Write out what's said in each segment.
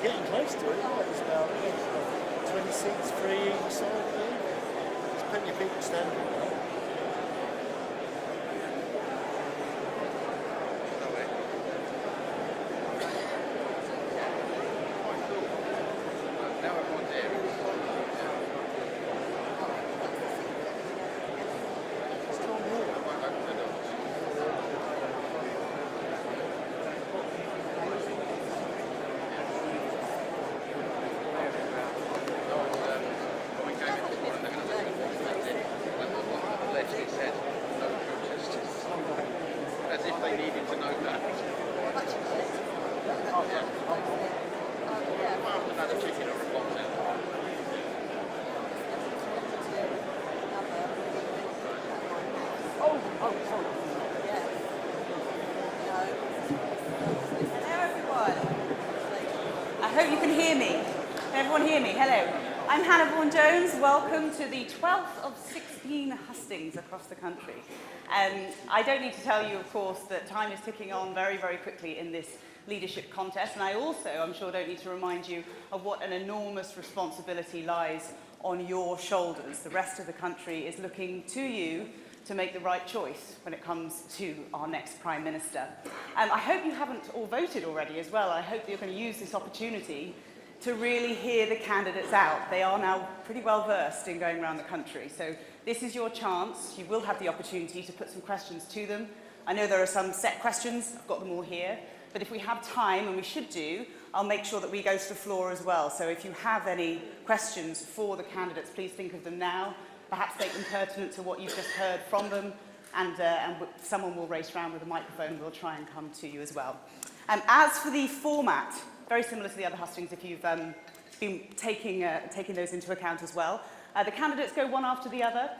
Getting close to it. There's about 20 seats free each side there. There's plenty of people standing there. Welcome to the 12th of 16 hustings across the country. I don't need to tell you, of course, that time is ticking on very, very quickly in this leadership contest, and I also, I'm sure, don't need to remind you of what an enormous responsibility lies on your shoulders. The rest of the country is looking to you to make the right choice when it comes to our next Prime Minister. I hope you haven't all voted already as well. I hope that you're going to use this opportunity to really hear the candidates out. They are now pretty well versed in going around the country. So this is your chance. You will have the opportunity to put some questions to them. I know there are some set questions. I've got them all here. But if we have time, and we should do, I'll make sure that we go to the floor as well. So if you have any questions for the candidates, please think of them now. Perhaps make them pertinent to what you've just heard from them. And someone will race around with a microphone and we'll try and come to you as well. As for the format, very similar to the other hustings if you've been taking those into account as well. The candidates go one after the other.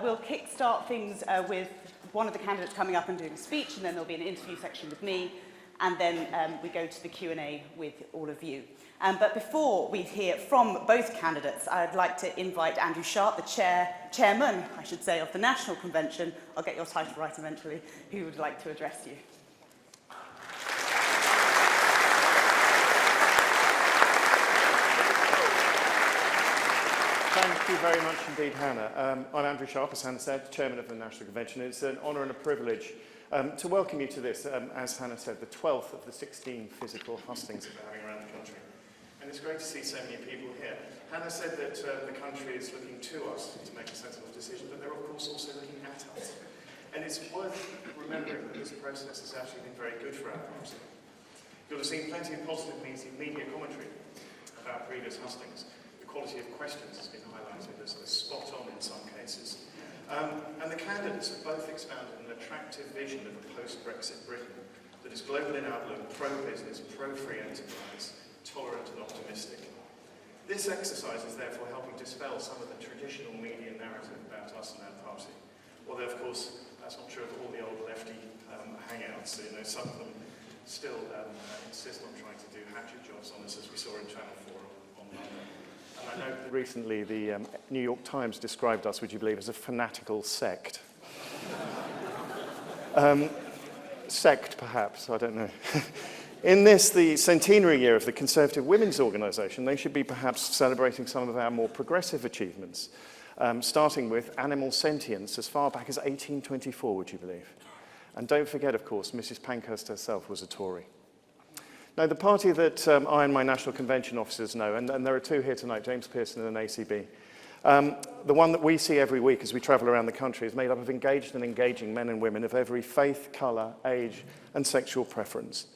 We'll kick-start things with one of the candidates coming up and doing a speech, and then there'll be an interview section with me, and then we go to the Q&A with all of you. But before we hear from both candidates, I'd like to invite Andrew Sharp, the chairman, I should say, of the National Convention. I'll get your title right eventually, who would like to address you. Thank you very much indeed, Hannah. I'm Andrew Sharp, as Hannah said, Chairman of the National Convention. It's an honour and a privilege to welcome you to this, as Hannah said, the 12th of the 16 physical hustings that we're having around the country. And it's great to see so many people here. Hannah said that the country is looking to us to make a sensible decision, but they're of course also looking at us. And it's worth remembering that this process has actually been very good for our democracy. You'll have seen plenty of positive media commentary about previous hustings. The quality of questions has been highlighted as spot on in some cases. And the candidates have both expounded an attractive vision of a post-Brexit Britain that is global in outlook, pro-business, pro-free enterprise, tolerant and optimistic. This exercise is therefore helping dispel some of the traditional media narrative about us and our party. Although, of course, that's not true of all the old lefty hangouts. You know, some of them still insist on trying to do hatchet jobs on us, as we saw in Channel 4 on Monday. And I know that recently the New York Times described us, would you believe, as a fanatical sect. Sect, perhaps, I don't know. In this, the centenary year of the Conservative Women's Organisation, they should be perhaps celebrating some of our more progressive achievements, starting with animal sentience as far back as 1824, would you believe? And don't forget, of course, Mrs. Pankhurst herself was a Tory. Now, the party that I and my National Convention officers know, and there are two here tonight, James Pearson and ACB, the one that we see every week as we travel around the country is made up of engaged and engaging men and women of every faith, colour, age and sexual preference.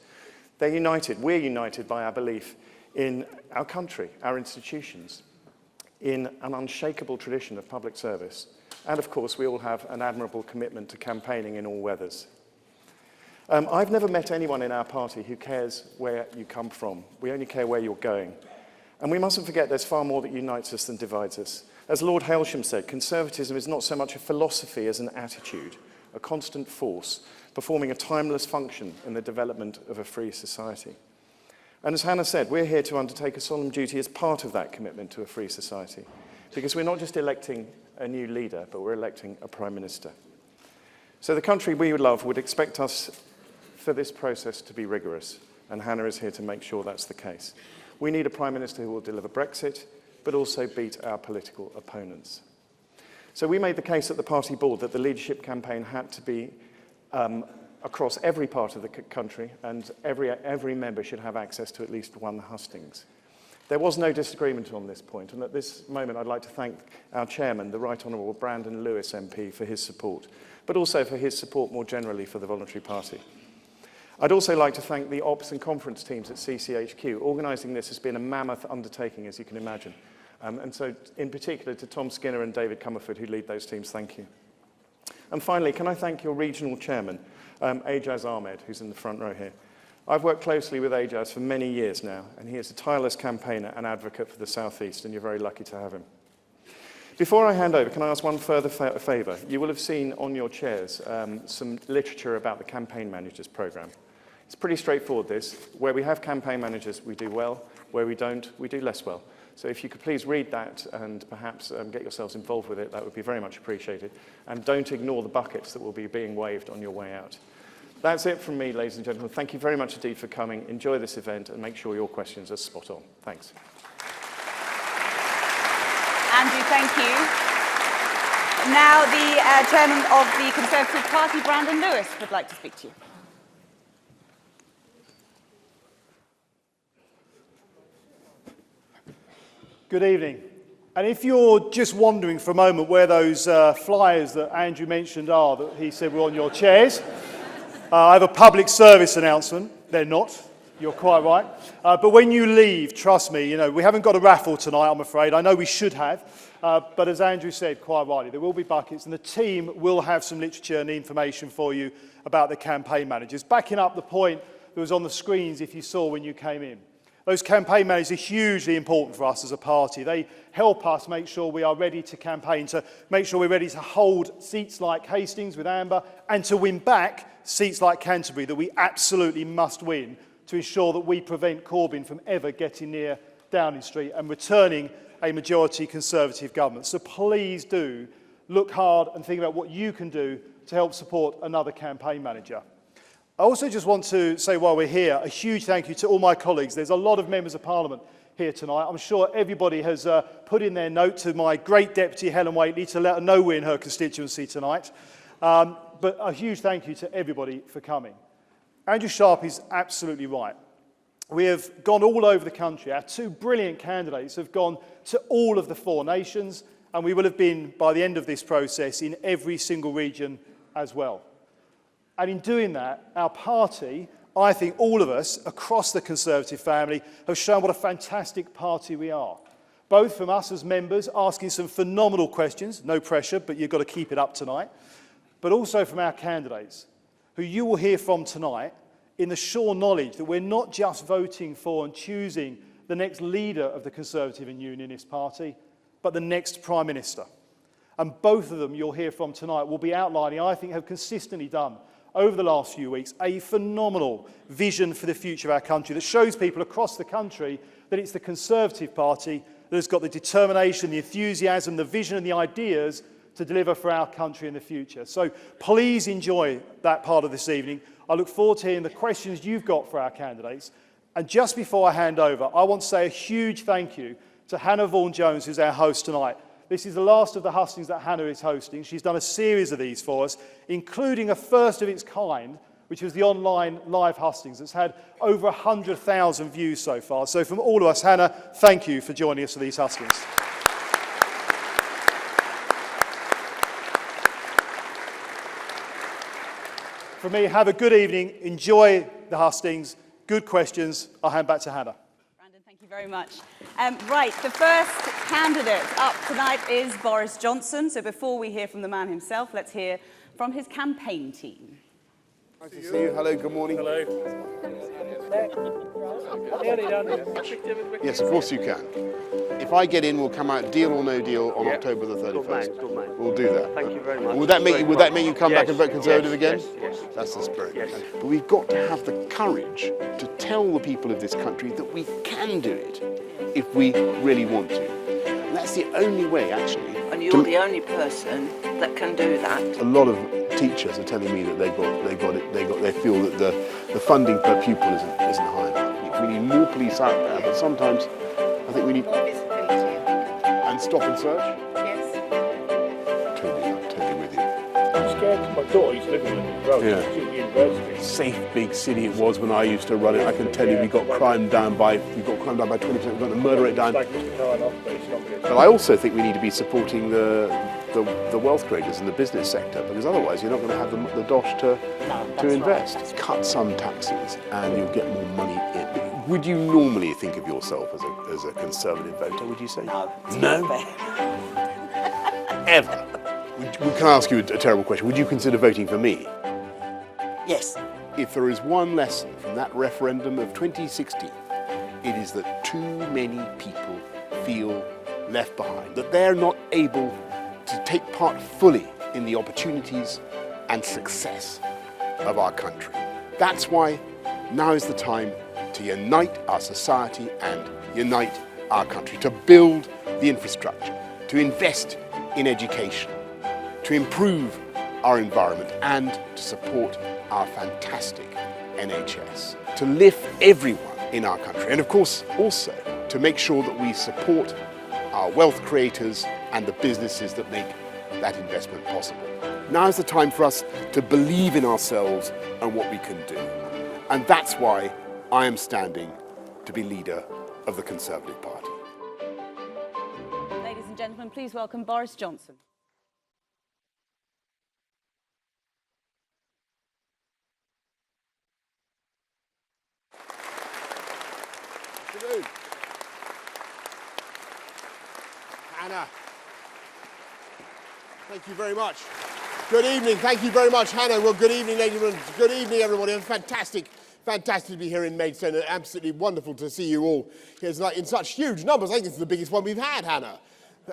They're united, we're united by our belief in our country, our institutions, in an unshakable tradition of public service. And of course, we all have an admirable commitment to campaigning in all weathers. I've never met anyone in our party who cares where you come from. We only care where you're going. And we mustn't forget there's far more that unites us than divides us. As Lord Hailsham said, conservatism is not so much a philosophy as an attitude, a constant force, performing a timeless function in the development of a free society. And as Hannah said, we're here to undertake a solemn duty as part of that commitment to a free society, because we're not just electing a new leader, but we're electing a Prime Minister. So the country we love would expect us for this process to be rigorous, and Hannah is here to make sure that's the case. We need a Prime Minister who will deliver Brexit, but also beat our political opponents. So we made the case at the party board that the leadership campaign had to be across every part of the country, and every member should have access to at least one hustings. There was no disagreement on this point, and at this moment I'd like to thank our chairman, the Right Honourable Brandon Lewis MP, for his support, but also for his support more generally for the Voluntary Party. I'd also like to thank the ops and conference teams at CCHQ. Organising this has been a mammoth undertaking, as you can imagine. And so, in particular, to Tom Skinner and David Comerford, who lead those teams, thank you. And finally, can I thank your regional chairman, Ajaz Ahmed, who's in the front row here. I've worked closely with Ajaz for many years now, and he is a tireless campaigner and advocate for the South East, and you're very lucky to have him. Before I hand over, can I ask one further favour? You will have seen on your chairs some literature about the Campaign Managers Programme. It's pretty straightforward, this. Where we have campaign managers, we do well. Where we don't, we do less well. So if you could please read that and perhaps get yourselves involved with it, that would be very much appreciated. And don't ignore the buckets that will be being waved on your way out. That's it from me, ladies and gentlemen. Thank you very much indeed for coming. Enjoy this event and make sure your questions are spot on. Thanks. Andrew, thank you. Now the chairman of the Conservative Party, Brandon Lewis, would like to speak to you. Good evening. And if you're just wondering for a moment where those flyers that Andrew mentioned are, that he said were on your chairs, I have a public service announcement. They're not. You're quite right. But when you leave, trust me, you know, we haven't got a raffle tonight, I'm afraid. I know we should have. But as Andrew said quite rightly, there will be buckets, and the team will have some literature and information for you about the campaign managers. Backing up the point that was on the screens if you saw when you came in. Those campaign managers are hugely important for us as a party. They help us make sure we are ready to campaign, to make sure we're ready to hold seats like Hastings with Amber, and to win back seats like Canterbury that we absolutely must win to ensure that we prevent Corbyn from ever getting near Downing Street and returning a majority Conservative government. So please do look hard and think about what you can do to help support another campaign manager. I also just want to say while we're here, a huge thank you to all my colleagues. There's a lot of members of Parliament here tonight. I'm sure everybody has put in their note to my great deputy, Helen Whately, to let her know we're in her constituency tonight. But a huge thank you to everybody for coming. Andrew Sharp is absolutely right. We have gone all over the country. Our two brilliant candidates have gone to all of the 4 nations, and we will have been, by the end of this process, in every single region as well. And in doing that, our party, I think all of us across the Conservative family, have shown what a fantastic party we are. Both from us as members, asking some phenomenal questions, no pressure, but you've got to keep it up tonight, but also from our candidates, who you will hear from tonight, in the sure knowledge that we're not just voting for and choosing the next leader of the Conservative and Unionist Party, but the next Prime Minister. And both of them you'll hear from tonight will be outlining, I think, have consistently done over the last few weeks, a phenomenal vision for the future of our country that shows people across the country that it's the Conservative Party that has got the determination, the enthusiasm, the vision and the ideas to deliver for our country in the future. So please enjoy that part of this evening. I look forward to hearing the questions you've got for our candidates. And just before I hand over, I want to say a huge thank you to Hannah Vaughan-Jones, who's our host tonight. This is the last of the hustings that Hannah is hosting. She's done a series of these for us, including a first of its kind, which was the online live hustings. It's had over 100,000 views so far. So from all of us, Hannah, thank you for joining us for these hustings. For me, have a good evening, enjoy the hustings, good questions. I'll hand back to Hannah. Brandon, thank you very much. Right, the first candidate up tonight is Boris Johnson. So before we hear from the man himself, let's hear from his campaign team. Nice to see you. Hello, good morning. Hello. Yes, of course you can. If I get in, we'll come out deal or no deal on October the 31st. Good man. We'll do that. Thank you very much. Would that make you come back and vote Conservative again? Yes. That's the spirit. Yes. But we've got to have the courage to tell the people of this country that we can do it if we really want to. And that's the only way, actually. And you're the only person that can do that. A lot of teachers are telling me that they feel that the funding per pupil isn't high enough. We need more police out there, but sometimes I think we need More visibility. and stop and search. Yes. Totally with you. I'm scared. My daughter used to live in the road. Yeah. She's at university. Safe big city it was when I used to run it. I can tell you we got crime down by 20%. We've got the murder rate down. It's like Mr. Carnoff, but it's not good. But I also think we need to be supporting the wealth creators in the business sector, because otherwise you're not going to have the dosh to invest. Right. Cut some taxes and you'll get more money in. Would you normally think of yourself as a Conservative voter, would you say? No. No? Ever? Can I ask you a terrible question? Would you consider voting for me? Yes. If there is one lesson from that referendum of 2016, it is that too many people feel left behind, that they're not able to take part fully in the opportunities and success of our country. That's why now is the time to unite our society and unite our country, to build the infrastructure, to invest in education, to improve our environment and to support our fantastic NHS, to lift everyone in our country, and of course also to make sure that we support our wealth creators and the businesses that make that investment possible. Now is the time for us to believe in ourselves and what we can do. And that's why I am standing to be leader of the Conservative Party. Ladies and gentlemen, please welcome Boris Johnson. Afternoon. Hannah. Thank you very much. Good evening. Thank you very much, Hannah. Well, good evening, ladies and gentlemen. Good evening, everybody. It's fantastic to be here in Maidstone. Absolutely wonderful to see you all here tonight in such huge numbers. I think it's the biggest one we've had, Hannah.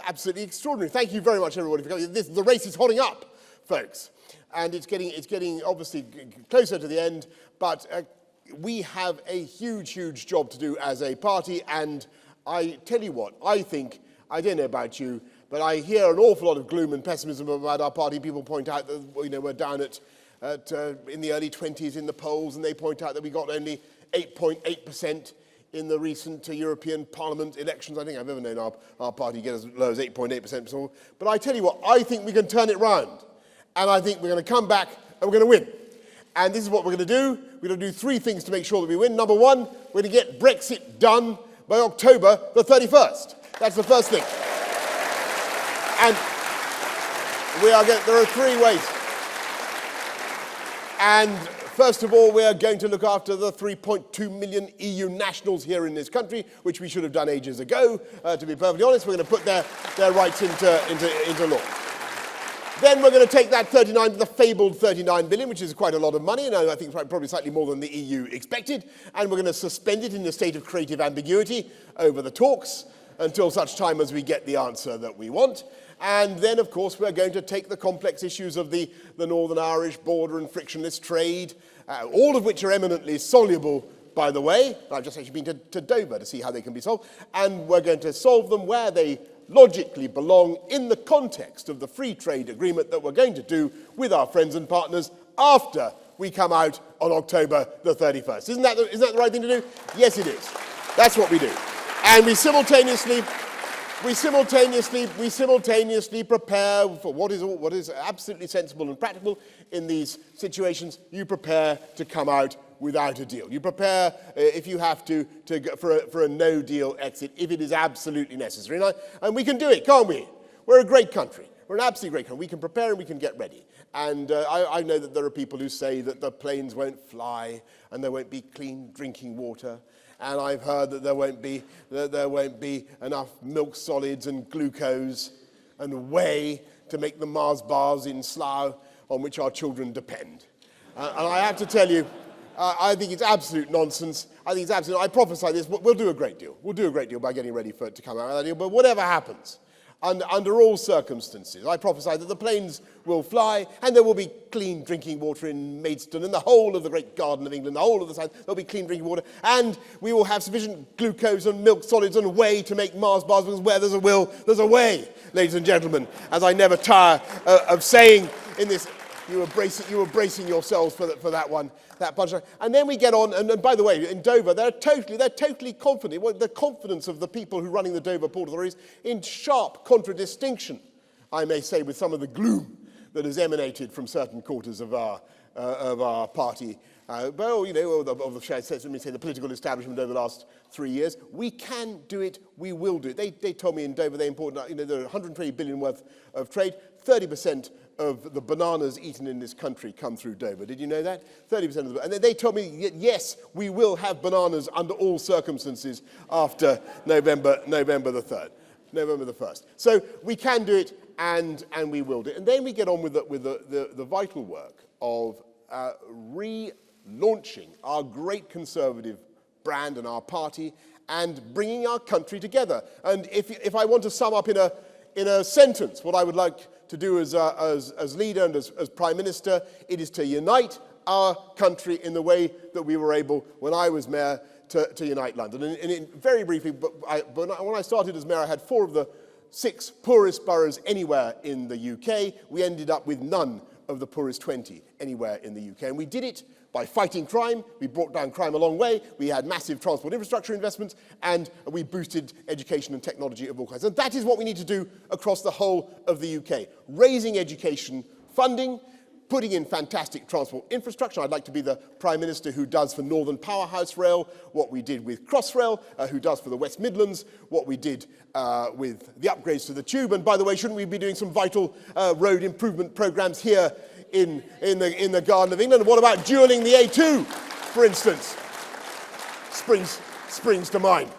Absolutely extraordinary. Thank you very much, everybody, for coming. The race is hotting up, folks, and it's getting obviously closer to the end. But we have a huge job to do as a party. And I tell you what, I think, I don't know about you, but I hear an awful lot of gloom and pessimism about our party. People point out that we're down at in the early 20s in the polls, and they point out that we got only 8.8% in the recent European Parliament elections. I think I've ever known our party get as low as 8.8%. But I tell you what, I think we can turn it round. And I think we're going to come back and we're going to win. And this is what we're going to do. We're going to do 3 things to make sure that we win. Number 1, we're going to get Brexit done by October the 31st. That's the first thing. And there are 3 ways. And first of all, we are going to look after the 3.2 million EU nationals here in this country, which we should have done ages ago. To be perfectly honest, we're going to put their rights into law. Then we're going to take that the fabled 39 billion, which is quite a lot of money, and I think probably slightly more than the EU expected, and we're going to suspend it in a state of creative ambiguity over the talks until such time as we get the answer that we want. And then, of course, we're going to take the complex issues of the Northern Irish border and frictionless trade, all of which are eminently soluble, by the way. I've just actually been to Dover to see how they can be solved. And we're going to solve them where they logically belong in the context of the free trade agreement that we're going to do with our friends and partners after we come out on October the 31st. Isn't that the right thing to do? Yes, it is. That's what we do. And we simultaneously prepare for what is absolutely sensible and practical in these situations. You prepare to come out without a deal. You prepare, if you have to go for a no-deal exit, if it is absolutely necessary. And we can do it, can't we? We're a great country. We're an absolutely great country. We can prepare and we can get ready. And I know that there are people who say that the planes won't fly and there won't be clean drinking water. And I've heard that there won't be enough milk solids and glucose and whey to make the Mars bars in Slough on which our children depend. And I have to tell you, I think it's absolute nonsense. I prophesy this, but we'll do a great deal. We'll do a great deal by getting ready for it to come out with that deal. But whatever happens, under all circumstances, I prophesy that the planes will fly and there will be clean drinking water in Maidstone and the whole of the great garden of England, the whole of the south, there'll be clean drinking water, and we will have sufficient glucose and milk solids and whey to make Mars bars, because where there's a will, there's a way, ladies and gentlemen, as I never tire of saying in this. You were bracing yourselves for that one, that punchline. And then we get on, and by the way, in Dover, they're totally confident. Well, the confidence of the people who are running the Dover Port Authority is in sharp contradistinction, I may say, with some of the gloom that has emanated from certain quarters of our party. The political establishment over the last 3 years. We can do it, we will do it. They told me in Dover there are 120 billion worth of trade, 30% of the bananas eaten in this country come through Dover. Did you know that? 30% of them. And they told me, yes, we will have bananas under all circumstances after November the 3rd, November the 1st. So we can do it, and we will do it. And then we get on with the vital work of relaunching our great Conservative brand and our party and bringing our country together. And if I want to sum up in a sentence what I would like to do as leader and as Prime Minister, it is to unite our country in the way that we were able, when I was Mayor, to unite London. And very briefly, but when I started as Mayor, I had 4 of the 6 poorest boroughs anywhere in the UK. We ended up with none of the poorest 20 anywhere in the UK. And we did it by fighting crime. We brought down crime a long way. We had massive transport infrastructure investments, and we boosted education and technology of all kinds. And that is what we need to do across the whole of the UK. Raising education funding, putting in fantastic transport infrastructure. I'd like to be the Prime Minister who does for Northern Powerhouse Rail what we did with Crossrail, who does for the West Midlands what we did with the upgrades to the Tube. And by the way, shouldn't we be doing some vital road improvement programmes here in the Garden of England? What about dualling the A2, for instance? Springs to mind.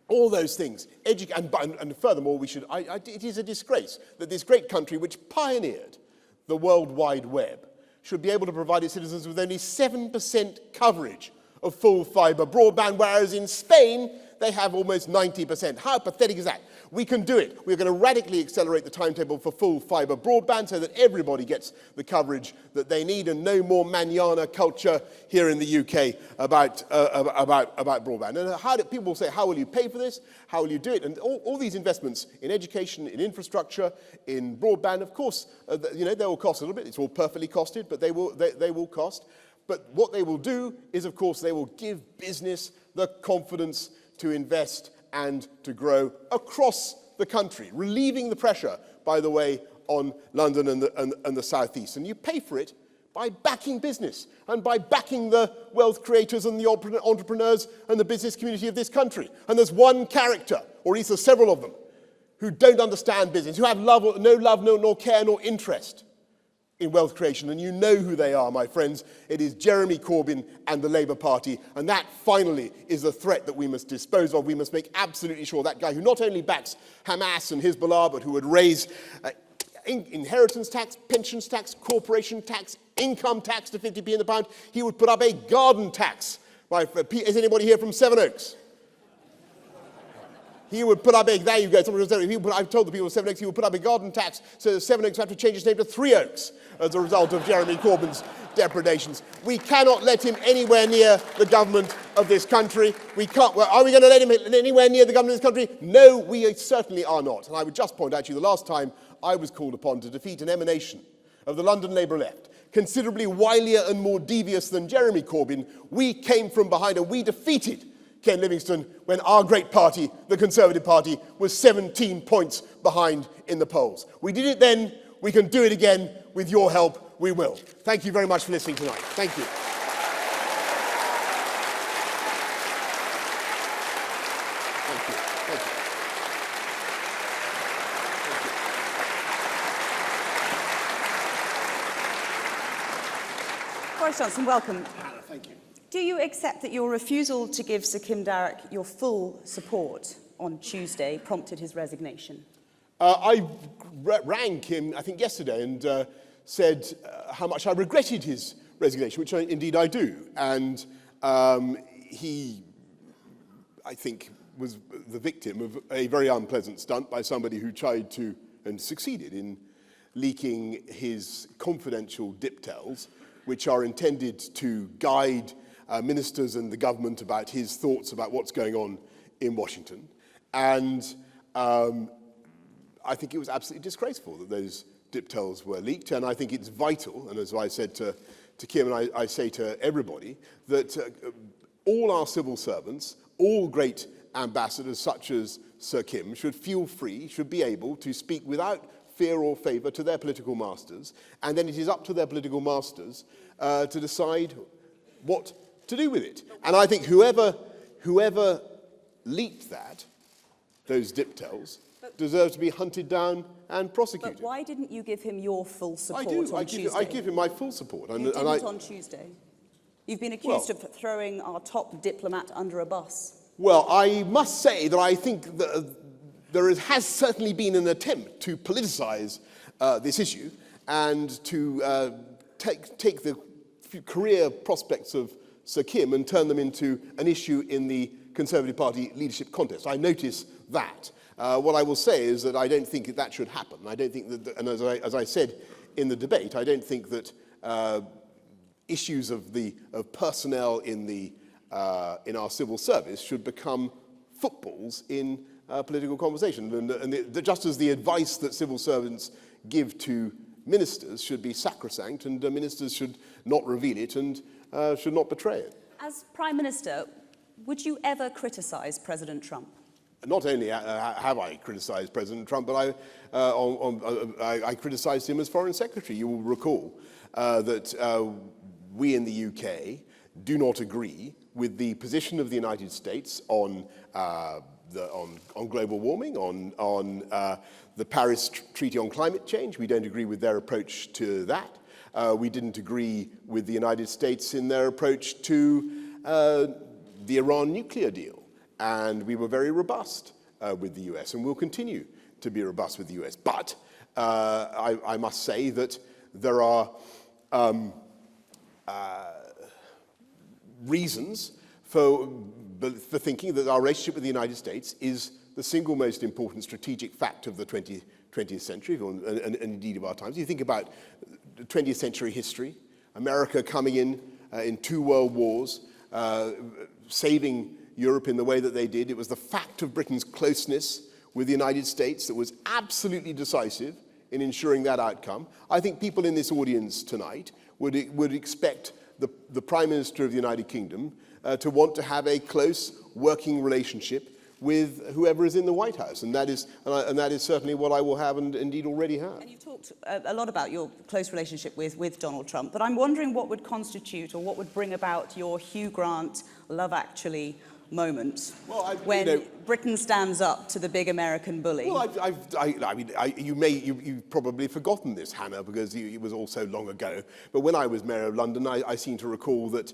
All those things. And furthermore, it is a disgrace that this great country, which pioneered the World Wide Web, should be able to provide its citizens with only 7% coverage of full fibre broadband, whereas in Spain they have almost 90%. How pathetic is that? We can do it. We're going to radically accelerate the timetable for full fibre broadband so that everybody gets the coverage that they need, and no more manana culture here in the UK about broadband. And people will say, how will you pay for this? How will you do it? And all these investments in education, in infrastructure, in broadband, of course, they will cost a little bit. It's all perfectly costed, but they will cost. But what they will do is, of course, they will give business the confidence to invest and to grow across the country, relieving the pressure, by the way, on London and the South East. And you pay for it by backing business and by backing the wealth creators and the entrepreneurs and the business community of this country. And there's one character, or at least there's several of them, who don't understand business, who have no love, nor care, nor interest in wealth creation. And you know who they are, my friends. It is Jeremy Corbyn and the Labour Party. And that, finally, is the threat that we must dispose of. We must make absolutely sure that guy who not only backs Hamas and Hezbollah, but who would raise inheritance tax, pensions tax, corporation tax, income tax to 50p in the pound, he would put up a garden tax. Is anybody here from Sevenoaks? He would put up a, there you go, I've told the people of Sevenoaks he would put up a garden tax so that Sevenoaks have to change its name to Three Oaks as a result of Jeremy Corbyn's depredations. We cannot let him anywhere near the government of this country. We can't. Well, are we going to let him anywhere near the government of this country? No, we certainly are not. And I would just point out to you, the last time I was called upon to defeat an emanation of the London Labour left, considerably wilier and more devious than Jeremy Corbyn, we came from behind and we defeated Ken Livingstone when our great party, the Conservative Party, was 17 points behind in the polls. We did it then, we can do it again. With your help, we will. Thank you very much for listening tonight. Thank you. Thank you. Thank you. Boris Johnson, welcome. Thank you. Do you accept that your refusal to give Sir Kim Darroch your full support on Tuesday prompted his resignation? I rang Kim, I think yesterday, and said how much I regretted his resignation, which indeed I do. And he, I think, was the victim of a very unpleasant stunt by somebody who tried to, and succeeded in, leaking his confidential diptels, which are intended to guide ministers and the government about his thoughts about what's going on in Washington. And I think it was absolutely disgraceful that those diptels were leaked, and I think it's vital, and as I said to Kim, and I say to everybody, that all our civil servants, all great ambassadors such as Sir Kim, should feel free, should be able to speak without fear or favour to their political masters, and then it is up to their political masters to decide what to do with it. And I think whoever leaked those diptels, deserves to be hunted down and prosecuted. But why didn't you give him your full support on Tuesday? I give him my full support. You didn't on Tuesday. You've been accused of throwing our top diplomat under a bus. Well, I must say that I think that there has certainly been an attempt to politicise this issue and to take the career prospects of Sir Kim and turn them into an issue in the Conservative Party leadership contest. I notice that. What I will say is that I don't think that should happen. I don't think that, and as I said in the debate, I don't think that issues of personnel in our civil service should become footballs in political conversation. And just as the advice that civil servants give to ministers should be sacrosanct, and ministers should not reveal it and should not betray it. As Prime Minister, would you ever criticise President Trump? Not only have I criticised President Trump, but I criticised him as Foreign Secretary. You will recall that we in the UK do not agree with the position of the United States on global warming, on the Paris Treaty on climate change. We don't agree with their approach to that. We didn't agree with the United States in their approach to the Iran nuclear deal. And we were very robust with the US, and will continue to be robust with the US. But I must say that there are reasons for thinking that our relationship with the United States is the single most important strategic fact of the 20th century, and indeed of our times. You think about 20th century history, America coming in 2 world wars, saving Europe in the way that they did. It was the fact of Britain's closeness with the United States that was absolutely decisive in ensuring that outcome. I think people in this audience tonight would expect the Prime Minister of the United Kingdom to want to have a close working relationship with whoever is in the White House, and that is certainly what I will have, and indeed already have. And you've talked a lot about your close relationship with Donald Trump, but I'm wondering what would constitute or what would bring about your Hugh Grant Love Actually moment when Britain stands up to the big American bully. Well, you've probably forgotten this, Hannah, because it was all so long ago. But when I was mayor of London, I seem to recall that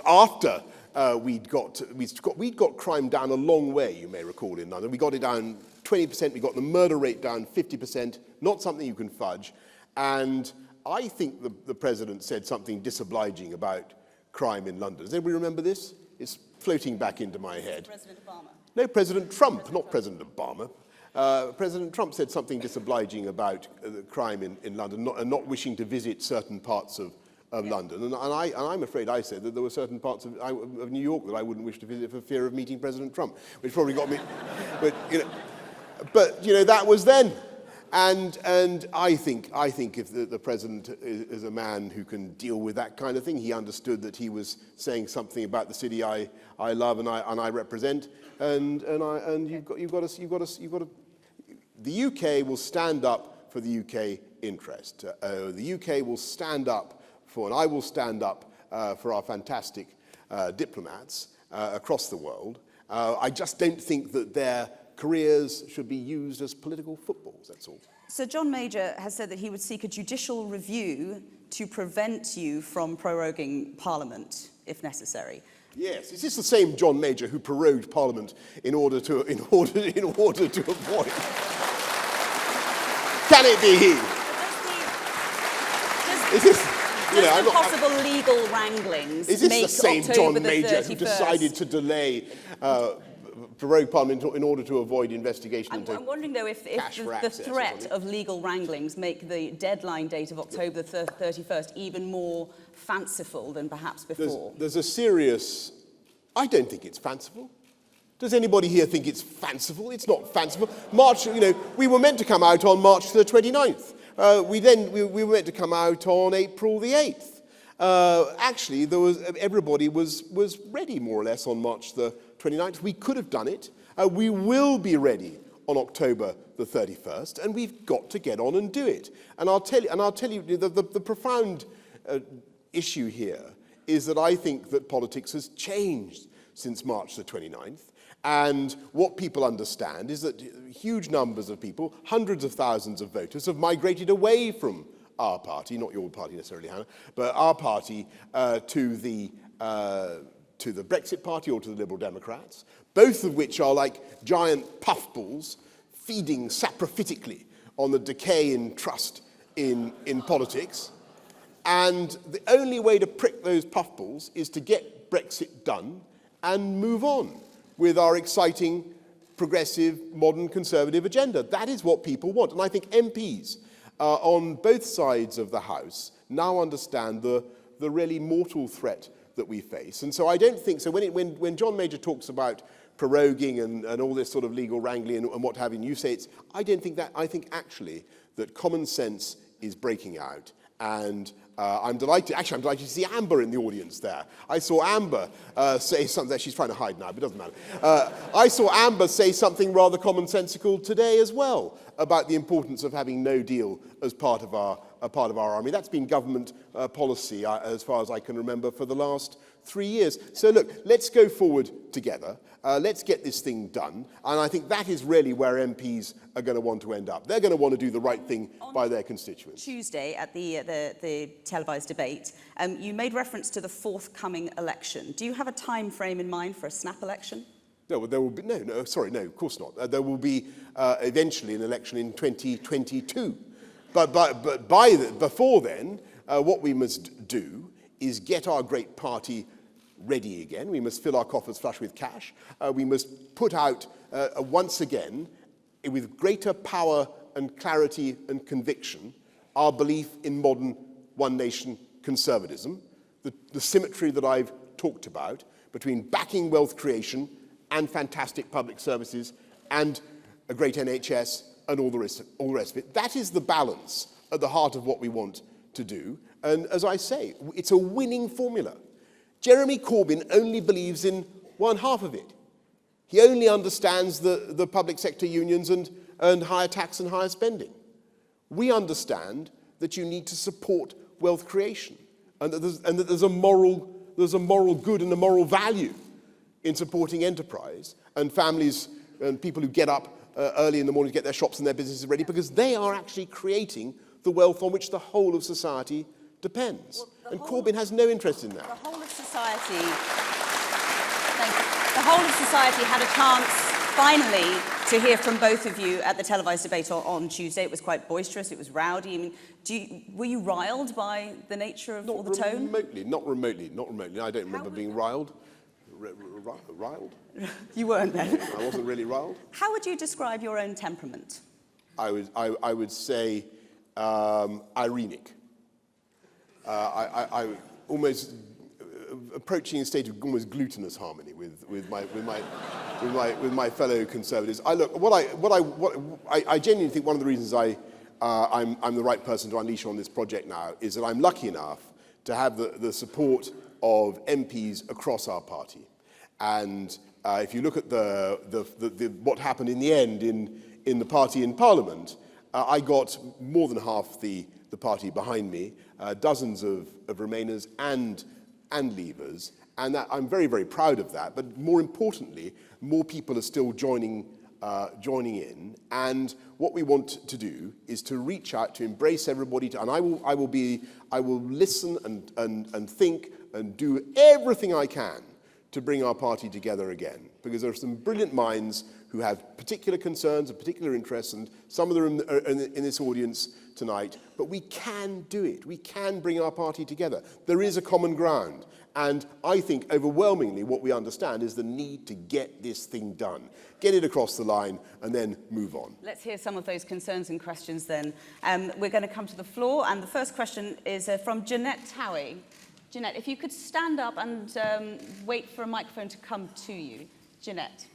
after we'd got crime down a long way, you may recall, in London. We got it down 20%, we got the murder rate down 50%, not something you can fudge. And I think the President said something disobliging about crime in London. Does anybody remember this? It's floating back into my head. President Obama? No, President Trump, not President Obama. President Trump said something disobliging about crime in London and not wishing to visit certain parts of London. And I'm afraid I said that there were certain parts of New York that I wouldn't wish to visit for fear of meeting President Trump, which probably got me. But that was then. And I think if the President is a man who can deal with that kind of thing, he understood that he was saying something about the city I love and I represent, and you've got to. The UK will stand up for the UK interest. The UK will stand up for, and I will stand up for our fantastic diplomats across the world. I just don't think that their careers should be used as political footballs, that's all. So John Major has said that he would seek a judicial review to prevent you from proroguing Parliament, if necessary. Yes, is this the same John Major who prorogued Parliament in order to avoid? Can it be he? Is this? Does the possible legal wranglings is this make the same October John Major 31st? who decided to delay prorogue Parliament in order to avoid investigation into I'm wondering, though, if the threat of legal wranglings make the deadline date of October 31st even more fanciful than perhaps before. There's a serious... I don't think it's fanciful. Does anybody here think it's fanciful? It's not fanciful. March, we were meant to come out on March the 29th. We were meant to come out on April the 8th. Actually, everybody was ready, more or less, on March the 29th. We could have done it. We will be ready on October the 31st, and we've got to get on and do it. And I'll tell you, the profound issue here is that I think that politics has changed since March the 29th. And what people understand is that huge numbers of people, hundreds of thousands of voters, have migrated away from our party, not your party necessarily, Hannah, but our party to the Brexit Party or to the Liberal Democrats, both of which are like giant puffballs feeding saprophytically on the decay in trust in politics. And the only way to prick those puffballs is to get Brexit done and move on with our exciting, progressive, modern, conservative agenda. That is what people want. And I think MPs on both sides of the House now understand the really mortal threat that we face. And so I don't think, so when John Major talks about proroguing and all this sort of legal wrangling and what have you, and you say it's, I don't think that, I think actually that common sense is breaking out. And I'm delighted to see Amber in the audience there. I saw Amber say something, she's trying to hide now, but it doesn't matter. I saw Amber say something rather commonsensical today as well about the importance of having no deal as part of our army. That's been government policy, as far as I can remember, for the last 3 years. So look, let's go forward together. Let's get this thing done. And I think that is really where MPs are going to want to end up. They're going to want to do the right thing by their constituents. Tuesday at the televised debate, you made reference to the forthcoming election. Do you have a time frame in mind for a snap election? No, there will be, no, of course not. There will be eventually an election in 2022. But before then, what we must do is get our great party ready again. We must fill our coffers flush with cash. We must put out, once again, with greater power and clarity and conviction, our belief in modern one-nation conservatism, the symmetry that I've talked about between backing wealth creation and fantastic public services and a great NHS and all the rest of it. That is the balance at the heart of what we want to do. And as I say, it's a winning formula. Jeremy Corbyn only believes in one half of it. He only understands the public sector unions and higher tax and higher spending. We understand that you need to support wealth creation and that there's a moral good and a moral value in supporting enterprise and families and people who get up early in the morning to get their shops and their businesses ready, because they are actually creating the wealth on which the whole of society depends. And Corbyn has no interest in that. The whole of society, thank you. The whole of society had a chance, finally, to hear from both of you at the televised debate on Tuesday. It was quite boisterous, it was rowdy. I mean, were you riled by the nature of all the tone? Not remotely. I don't remember being riled. Riled? You weren't then? I wasn't really riled. How would you describe your own temperament? I would say irenic. I almost approaching a state of almost glutinous harmony with my fellow Conservatives. I genuinely think one of the reasons I'm the right person to unleash on this project now is that I'm lucky enough to have the support of MPs across our party. And if you look at what happened in the end in the party in Parliament, I got more than half the party behind me, dozens of Remainers and Leavers, and that, I'm very, very proud of that. But more importantly, more people are still joining in. And what we want to do is to reach out, to embrace everybody, and I will listen and think and do everything I can to bring our party together again, because there are some brilliant minds who have particular concerns and particular interests, and some of them are in this audience tonight, but we can do it. We can bring our party together. There is a common ground, and I think overwhelmingly what we understand is the need to get this thing done, get it across the line, and then move on. Let's hear some of those concerns and questions then. We're going to come to the floor, and the first question is from Jeanette Towie. Jeanette, if you could stand up and wait for a microphone to come to you. Jeanette.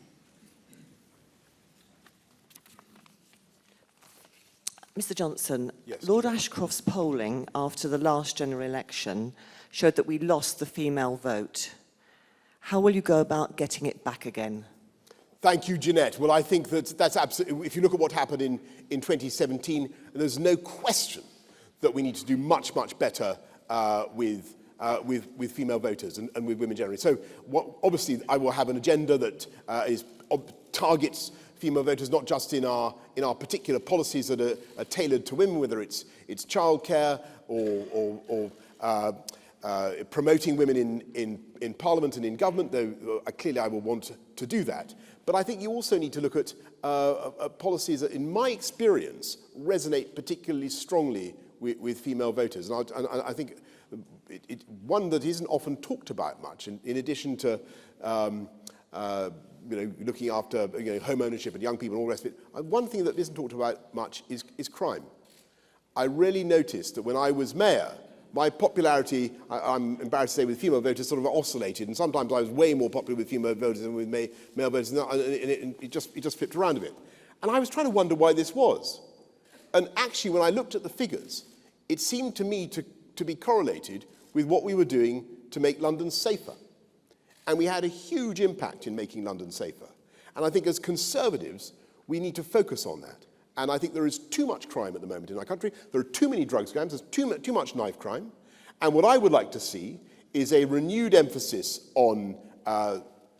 Mr Johnson, yes. Lord Ashcroft's polling after the last general election showed that we lost the female vote. How will you go about getting it back again? Thank you, Jeanette. Well, I think that's absolutely, if you look at what happened in 2017, there's no question that we need to do much, much better with female voters and with women generally. So obviously I will have an agenda that targets female voters, not just in our particular policies that are tailored to women, whether it's childcare or promoting women in Parliament and in government, though clearly I will want to do that. But I think you also need to look at policies that, in my experience, resonate particularly strongly with female voters. And I think one that isn't often talked about much, in addition to looking after home ownership and young people and all the rest of it. One thing that isn't talked about much is crime. I really noticed that when I was mayor, my popularity, I'm embarrassed to say, with female voters sort of oscillated, and sometimes I was way more popular with female voters than with male voters, and it just flipped around a bit. And I was trying to wonder why this was. And actually, when I looked at the figures, it seemed to me to be correlated with what we were doing to make London safer. And we had a huge impact in making London safer. And I think as Conservatives, we need to focus on that. And I think there is too much crime at the moment in our country. There are too many drugs crimes, there's too much knife crime. And what I would like to see is a renewed emphasis on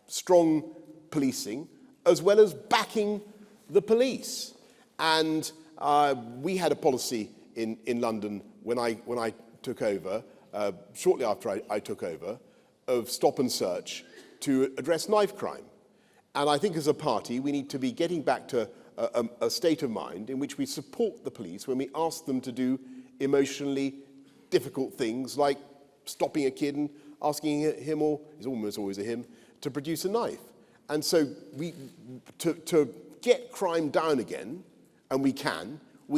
strong policing, as well as backing the police. And we had a policy in London when I took over, shortly after I took over, of stop and search to address knife crime. And I think as a party, we need to be getting back to a state of mind in which we support the police when we ask them to do emotionally difficult things, like stopping a kid and asking him, or it's almost always a him, to produce a knife. And so to get crime down again, and we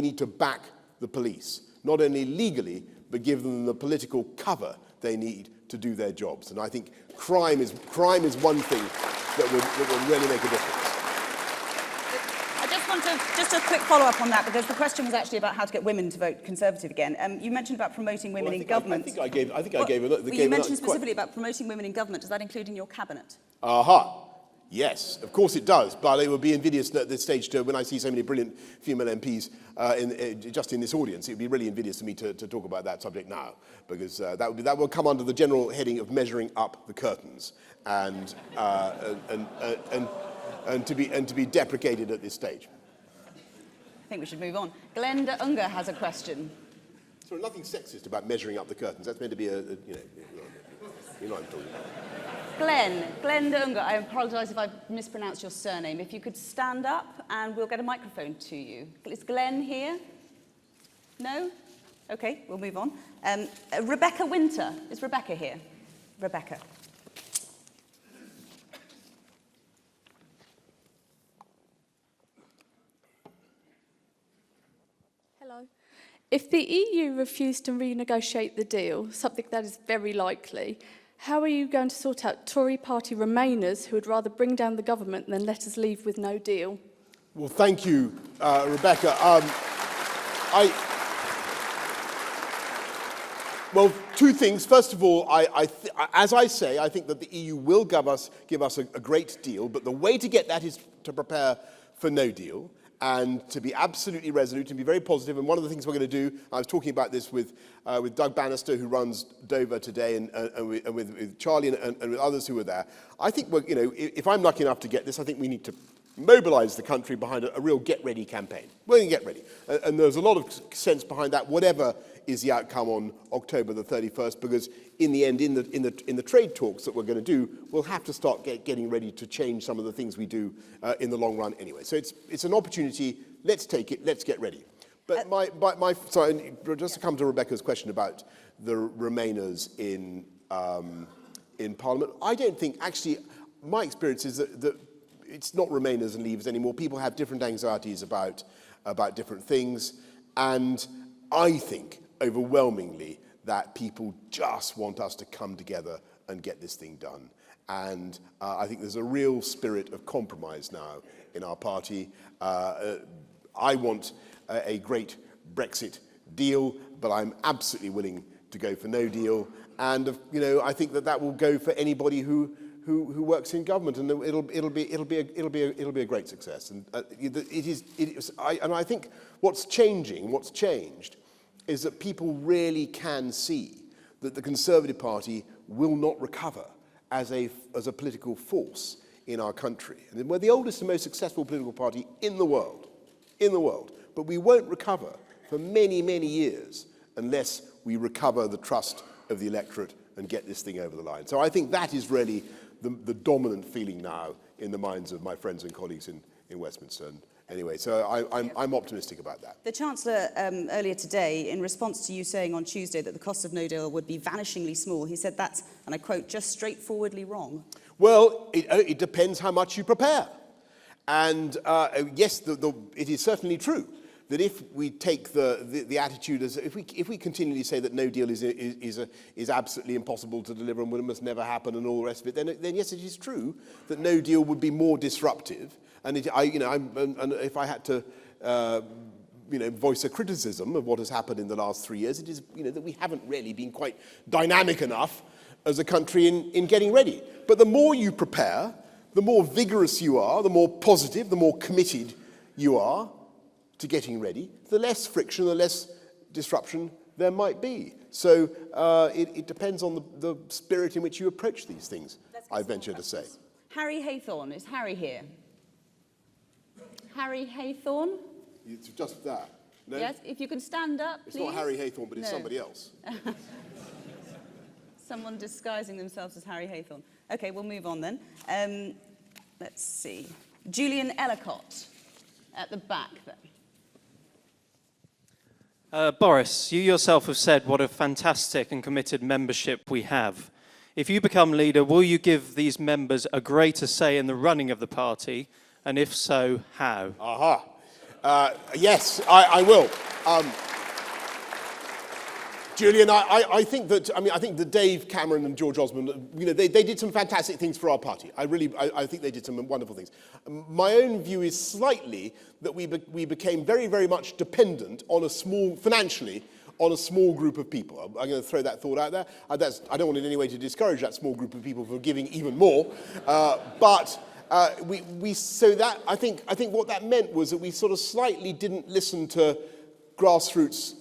need to back the police, not only legally, but give them the political cover they need to do their jobs. And I think crime is one thing that would really make a difference. I just want to Just a quick follow-up on that, because the question was actually about how to get women to vote Conservative again. You mentioned about promoting women in government. I gave a look. You mentioned specifically about promoting women in government. Does that include in your cabinet? Aha. Yes, of course it does, but it would be invidious at this stage when I see so many brilliant female MPs just in this audience. It would be really invidious for me to talk about that subject now, because that will come under the general heading of measuring up the curtains and to be deprecated at this stage. I think we should move on. Glenda Unger has a question. So nothing sexist about measuring up the curtains. That's meant to be you know what I'm talking about. Glenda Unger, I apologise if I've mispronounced your surname. If you could stand up and we'll get a microphone to you. Is Glenn here? No? Okay, we'll move on. Rebecca Winter. Is Rebecca here? Rebecca. Hello. If the EU refused to renegotiate the deal, something that is very likely, how are you going to sort out Tory party Remainers who would rather bring down the government than let us leave with no deal? Well, thank you, Rebecca. Well, two things. First of all, as I say, I think that the EU will give us a great deal, but the way to get that is to prepare for no deal and to be absolutely resolute and be very positive. And one of the things we're going to do, I was talking about this with Doug Bannister, who runs Dover today, and with Charlie and with others who were there. I think, if I'm lucky enough to get this, I think we need to mobilise the country behind a real get-ready campaign. We're going to get ready. And there's a lot of sense behind that, whatever is the outcome on October the 31st, because in the end, in the trade talks that we're going to do, we'll have to start getting ready to change some of the things we do in the long run anyway. So it's an opportunity. Let's take it. Let's get ready. But sorry, just to come to Rebecca's question about the Remainers in Parliament, I don't think, actually, my experience is that it's not Remainers and Leavers anymore. People have different anxieties about different things, and I think overwhelmingly that people just want us to come together and get this thing done. And I think there's a real spirit of compromise now in our party. I want a great Brexit deal, but I'm absolutely willing to go for no deal. And I think that will go for anybody who works in government, and it'll be a great success. And I think what's changed, is that people really can see that the Conservative Party will not recover as a political force in our country. And we're the oldest and most successful political party in the world, but we won't recover for many, many years unless we recover the trust of the electorate and get this thing over the line. So I think that is really the dominant feeling now in the minds of my friends and colleagues in Westminster. And anyway, so I'm optimistic about that. The Chancellor earlier today, in response to you saying on Tuesday that the cost of no deal would be vanishingly small, he said that's, and I quote, just straightforwardly wrong. Well, it depends how much you prepare. And yes, it is certainly true that if we take the attitude as if we continually say that no deal is absolutely impossible to deliver and must never happen and all the rest of it, then yes, it is true that no deal would be more disruptive. And if I had to voice a criticism of what has happened in the last 3 years, it is that we haven't really been quite dynamic enough as a country in getting ready. But the more you prepare, the more vigorous you are, the more positive, the more committed you are to getting ready, the less friction, the less disruption there might be. So it depends on the spirit in which you approach these things, I venture to say. Harry Haythorne, is Harry here? Harry Haythorne? It's just that. No? Yes, if you can stand up, please. It's not Harry Haythorne, but it's somebody else. Someone disguising themselves as Harry Haythorne. Okay, we'll move on then. Let's see. Julian Ellicott at the back there. Boris, you yourself have said what a fantastic and committed membership we have. If you become leader, will you give these members a greater say in the running of the party? And if so, how? Aha. Yes, I will. Julian, I think that, I think that Dave Cameron and George Osborne, they did some fantastic things for our party. I think they did some wonderful things. My own view is slightly that we became very, very much dependent on financially, on a small group of people. I'm going to throw that thought out there. I don't want in any way to discourage that small group of people from giving even more, but I think what that meant was that we sort of slightly didn't listen to grassroots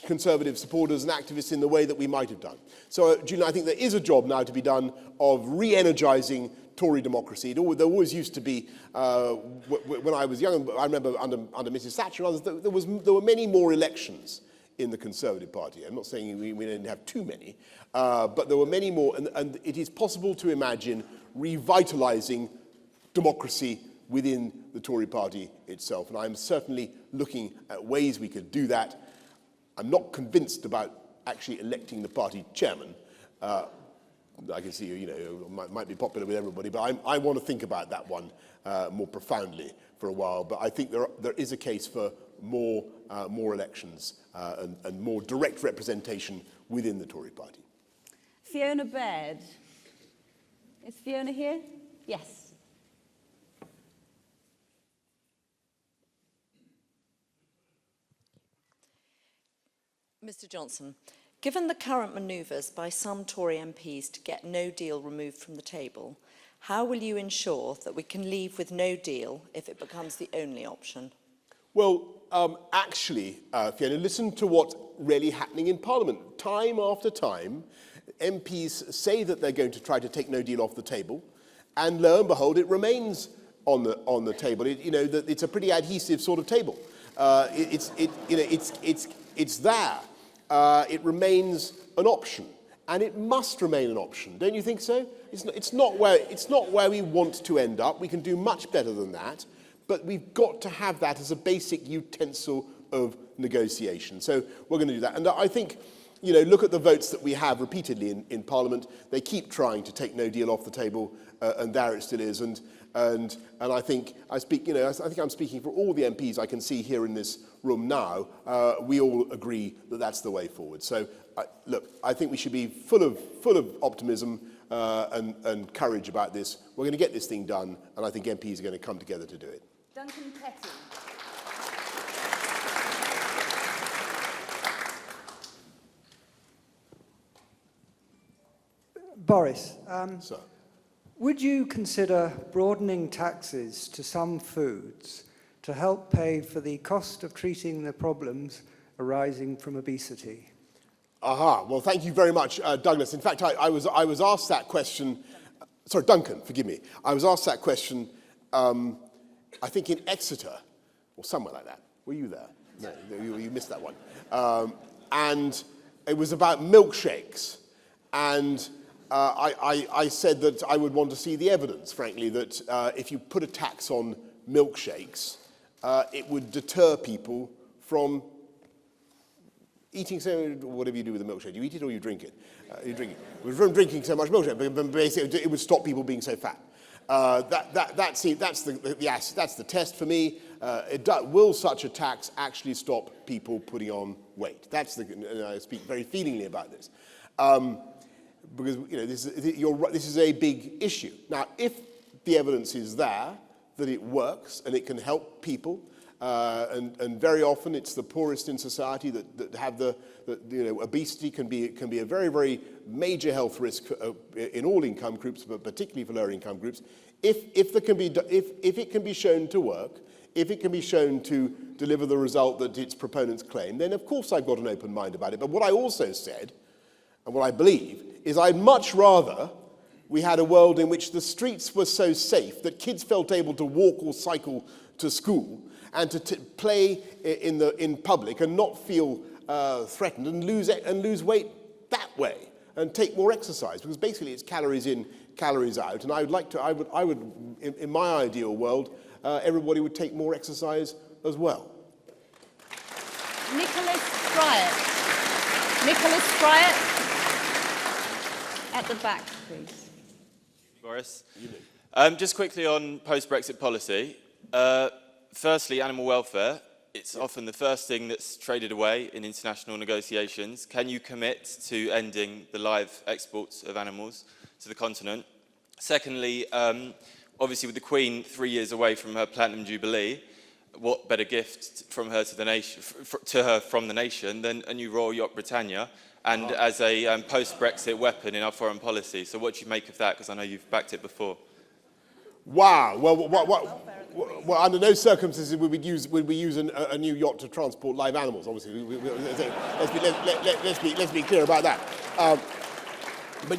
Conservative supporters and activists in the way that we might have done. So, Julian, I think there is a job now to be done of re-energising Tory democracy. There always used to be, when I was young, I remember under Mrs Thatcher and others, there were many more elections in the Conservative Party. I'm not saying we didn't have too many, but there were many more, and it is possible to imagine revitalising democracy within the Tory party itself. And I'm certainly looking at ways we could do that. I'm not convinced about actually electing the party chairman. I can see, might be popular with everybody, but I want to think about that one more profoundly for a while. But I think there is a case for more elections and more direct representation within the Tory party. Fiona Baird. Is Fiona here? Yes. Mr Johnson, given the current manoeuvres by some Tory MPs to get no deal removed from the table, how will you ensure that we can leave with no deal if it becomes the only option? Well, actually, Fiona, listen to what's really happening in Parliament. Time after time, MPs say that they're going to try to take no deal off the table, and lo and behold, it remains on the table. It's a pretty adhesive sort of table. It's there. It remains an option, and it must remain an option. Don't you think so? It's not where we want to end up. We can do much better than that, but we've got to have that as a basic utensil of negotiation. So we're going to do that. And I think, look at the votes that we have repeatedly in Parliament. They keep trying to take no deal off the table, and there it still is. And I think I think I'm speaking for all the MPs I can see here in this room now. We all agree that that's the way forward. So, look, I think we should be full of optimism and courage about this. We're going to get this thing done, and I think MPs are going to come together to do it. Duncan Petty. Boris, Sir. Would you consider broadening taxes to some foods to help pay for the cost of treating the problems arising from obesity? Aha. Well, thank you very much, Douglas. In fact, I was asked that question. Sorry, Duncan. Forgive me. I was asked that question. I think in Exeter or somewhere like that. Were you there? No, you missed that one. And it was about milkshakes. And I said that I would want to see the evidence, frankly, that if you put a tax on milkshakes, it would deter people from eating whatever you do with a milkshake. You eat it or you drink it? You drink it. From drinking so much milkshake, but basically it would stop people being so fat. That's the test for me. Will such a tax actually stop people putting on weight? And I speak very feelingly about this. Because this is a big issue. Now, if the evidence is there that it works and it can help people, and very often it's the poorest in society that have obesity can be a very, very major health risk in all income groups, but particularly for lower income groups. If it can be shown to work, if it can be shown to deliver the result that its proponents claim, then of course I've got an open mind about it. But what I also said, and what I believe, is I'd much rather we had a world in which the streets were so safe that kids felt able to walk or cycle to school and to play in public and not feel threatened and lose weight that way and take more exercise, because basically it's calories in, calories out. And I would in my ideal world, everybody would take more exercise as well. Nicholas Fryatt. At the back, please. Boris. Just quickly on post-Brexit policy. Firstly, animal welfare. it's often the first thing that's traded away in international negotiations. Can you commit to ending the live exports of animals to the continent? Secondly, obviously with the Queen 3 years away from her Platinum Jubilee, what better gift from her to the nation, from the nation than a new Royal Yacht Britannia, and as a post-Brexit weapon in our foreign policy. So what do you make of that? Because I know you've backed it before. Wow. Well, under no circumstances would we use a new yacht to transport live animals. Obviously, let's be clear about that. But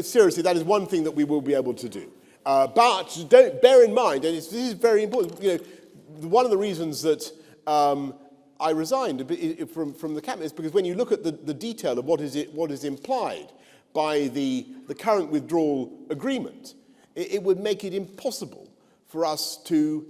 seriously, that is one thing that we will be able to do. But don't bear in mind, and this is very important. You know, one of the reasons that I resigned from the cabinet is because when you look at the detail of what is implied by the current withdrawal agreement, it would make it impossible for us to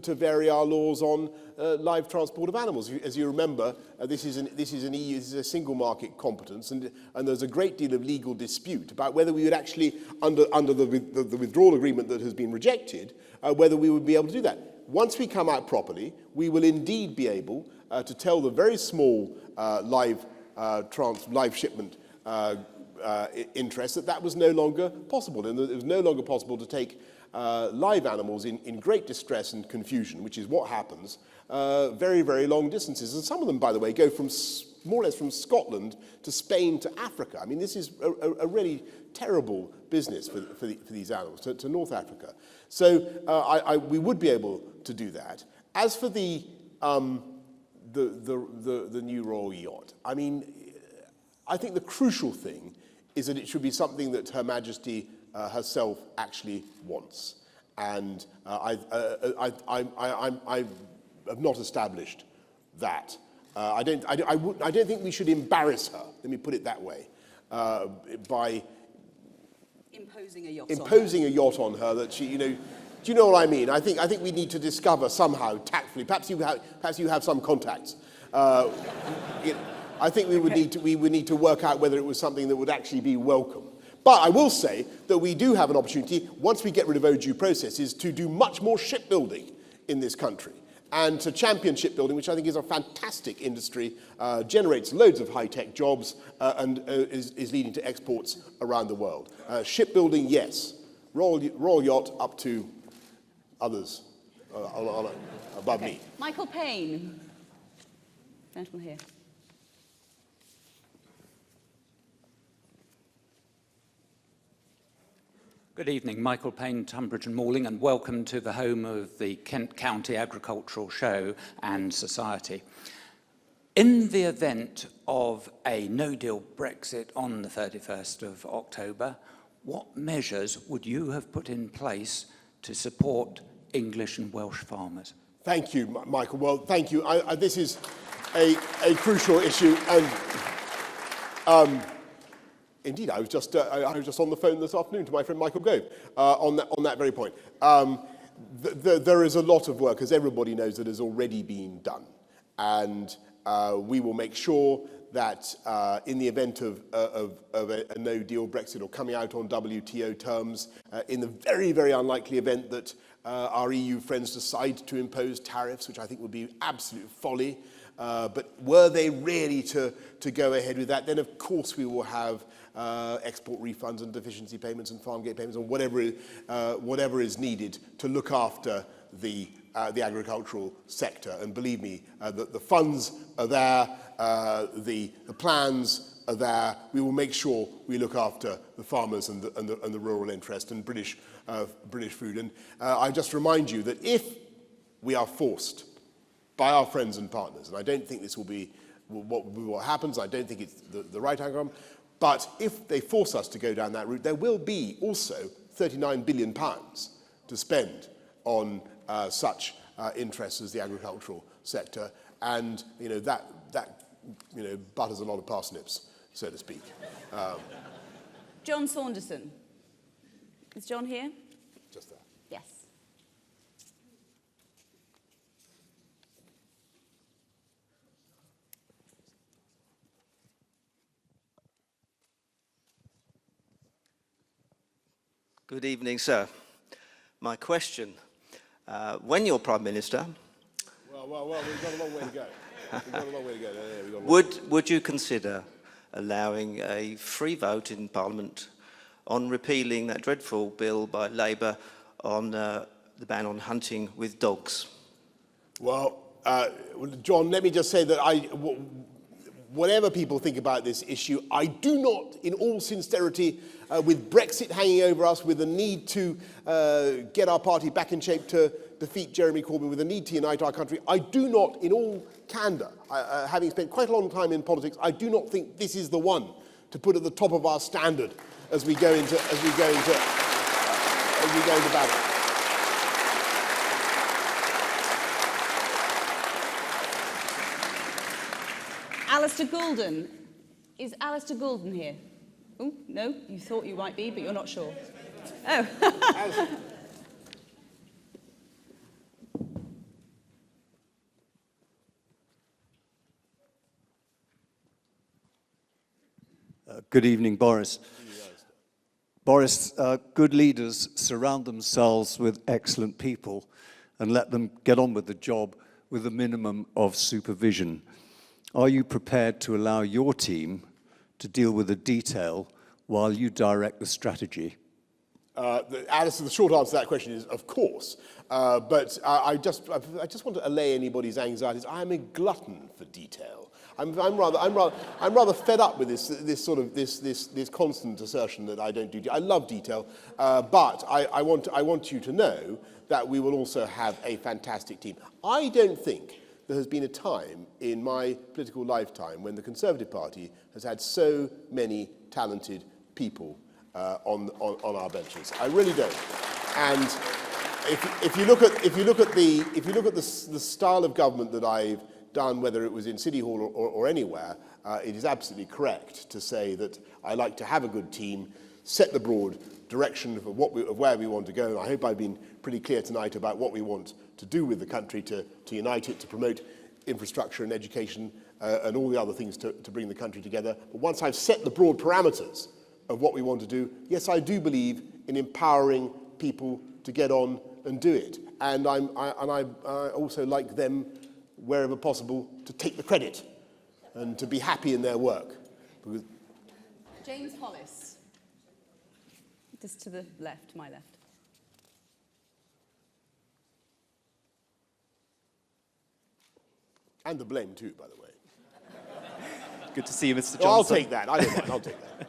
vary our laws on live transport of animals. As you remember, this is an EU, this is a single market competence, and there's a great deal of legal dispute about whether we would actually, under the withdrawal agreement that has been rejected, whether we would be able to do that. Once we come out properly, we will indeed be able to tell the very small live shipment interest that was no longer possible, and that it was no longer possible to take live animals in great distress and confusion, which is what happens, very, very long distances. And some of them, by the way, go from more or less from Scotland to Spain to Africa. I mean, this is a really terrible business for these animals, to North Africa. So we would be able to do that. As for the new Royal Yacht, I mean, I think the crucial thing is that it should be something that Her Majesty herself actually wants, and I have not established that. I don't think we should embarrass her. Let me put it that way, by imposing a yacht on her that she, you know. Do you know what I mean? I think we need to discover somehow, tactfully. Perhaps you have some contacts. I think we would need to work out whether it was something that would actually be welcome. But I will say that we do have an opportunity, once we get rid of overdue processes, to do much more shipbuilding in this country, and to champion shipbuilding, which I think is a fantastic industry, generates loads of high-tech jobs, and is leading to exports around the world. Shipbuilding, yes. Royal Yacht, up to others above me. Michael Payne. Gentleman here. Good evening, Michael Payne, Tunbridge and Malling, and welcome to the home of the Kent County Agricultural Show and Society. In the event of a no-deal Brexit on the 31st of October, what measures would you have put in place to support English and Welsh farmers? Thank you, Michael. Well, thank you. This is a crucial issue, and indeed, I was just on the phone this afternoon to my friend Michael Gove on that very point. There is a lot of work, as everybody knows, that has already been done, and we will make sure that in the event of a no-deal Brexit or coming out on WTO terms, in the very, very unlikely event that our EU friends decide to impose tariffs, which I think would be absolute folly, but were they really to go ahead with that, then of course we will have export refunds and deficiency payments and farm gate payments and whatever is needed to look after the agricultural sector. And believe me, the funds are there, the plans are there. We will make sure we look after the farmers and the rural interest and British food. And I just remind you that if we are forced by our friends and partners, and I don't think this will be what happens, I don't think it's the right outcome, but if they force us to go down that route, there will be also £39 billion to spend on such interests as the agricultural sector, and that butters a lot of parsnips, so to speak. John Saunderson. Is John here? Just there. Yes. Good evening, sir. My question, when you're Prime Minister, Well, we've got a long way to go. We've got a long way to go. Yeah, we've got a long would you consider allowing a free vote in Parliament on repealing that dreadful bill by Labour on the ban on hunting with dogs? Well, John, let me just say that whatever people think about this issue, I do not, in all sincerity, with Brexit hanging over us, with the need to get our party back in shape to defeat Jeremy Corbyn, with the need to unite our country, I do not, in all candour, having spent quite a long time in politics, I do not think this is the one to put at the top of our standard as we go into battle. Alistair Goulden. Is Alistair Goulden here? Oh, no, you thought you might be, but you're not sure. Oh. Good evening, Boris. Boris, good leaders surround themselves with excellent people and let them get on with the job with a minimum of supervision. Are you prepared to allow your team to deal with the detail while you direct the strategy? Alistair, the short answer to that question is, of course. But I just want to allay anybody's anxieties. I am a glutton for detail. I'm rather fed up with this constant assertion that I don't do detail. I love detail, but I want you to know that we will also have a fantastic team. I don't think there has been a time in my political lifetime when the Conservative Party has had so many talented people on our benches. I really don't. And if you look at the style of government that I've done, whether it was in City Hall or anywhere, it is absolutely correct to say that I like to have a good team, set the broad direction of where we want to go. And I hope I've been pretty clear tonight about what we want to do with the country to unite it, to promote infrastructure and education and all the other things to bring the country together. But once I've set the broad parameters of what we want to do, yes, I do believe in empowering people to get on and do it. And I also like them, wherever possible, to take the credit and to be happy in their work. Because James Hollis. Just to the left, my left. And the blame too, by the way. Good to see you, Mr. Johnson. I'll take that. I don't mind. I'll take that.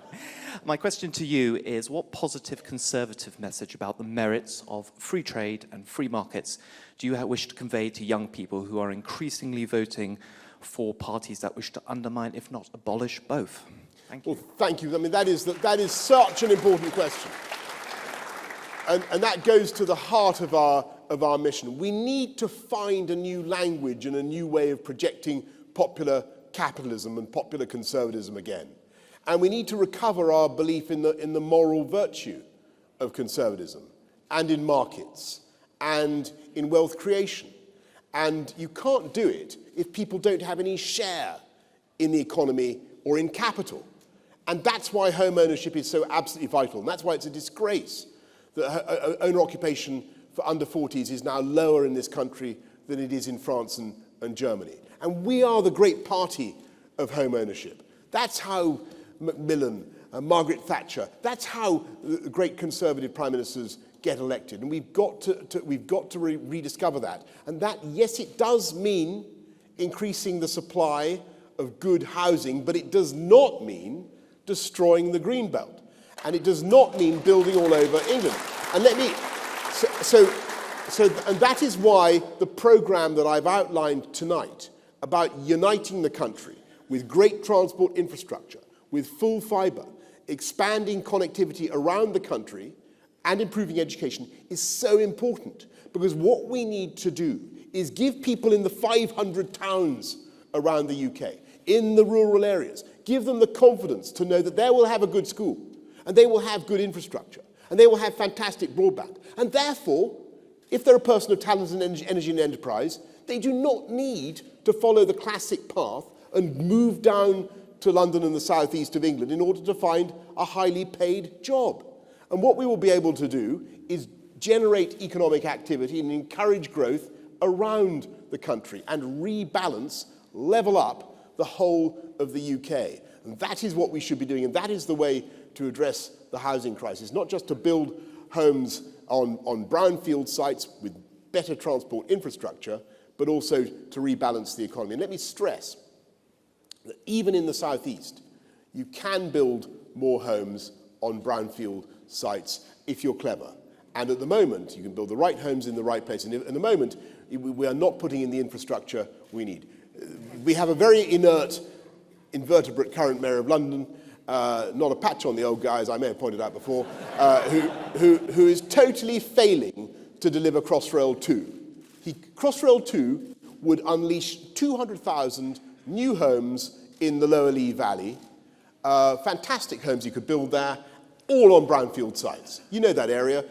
My question to you is, what positive Conservative message about the merits of free trade and free markets do you wish to convey to young people who are increasingly voting for parties that wish to undermine, if not abolish, both? Thank you. Well, thank you. I mean, that is such an important question. And that goes to the heart of our mission. We need to find a new language and a new way of projecting popular capitalism and popular conservatism again. And we need to recover our belief in the moral virtue of conservatism and in markets and in wealth creation. And you can't do it if people don't have any share in the economy or in capital. And that's why home ownership is so absolutely vital. And that's why it's a disgrace that owner occupation for under 40s is now lower in this country than it is in France and Germany. And we are the great party of home ownership. That's how Macmillan, Margaret Thatcher, that's how great Conservative Prime Ministers get elected. And we've got to rediscover that. And that, yes, it does mean increasing the supply of good housing, but it does not mean destroying the green belt. And it does not mean building all over England. And and that is why the programme that I've outlined tonight about uniting the country with great transport infrastructure, with full fibre, expanding connectivity around the country and improving education is so important. Because what we need to do is give people in the 500 towns around the UK, in the rural areas, give them the confidence to know that they will have a good school, and they will have good infrastructure, and they will have fantastic broadband. And therefore, if they're a person of talent and energy and enterprise, they do not need to follow the classic path and move down to London and the southeast of England in order to find a highly paid job. And what we will be able to do is generate economic activity and encourage growth around the country and rebalance, level up the whole of the UK. And that is what we should be doing, and that is the way to address the housing crisis, not just to build homes on brownfield sites with better transport infrastructure, but also to rebalance the economy. And let me stress that even in the southeast, you can build more homes on brownfield sites if you're clever. And at the moment, you can build the right homes in the right place. And at the moment, we are not putting in the infrastructure we need. We have a very inert, invertebrate current mayor of London, not a patch on the old guy, as I may have pointed out before, who is totally failing to deliver Crossrail 2. Crossrail 2 would unleash 200,000 new homes in the Lower Lee Valley, fantastic homes you could build there, all on brownfield sites. You know that area,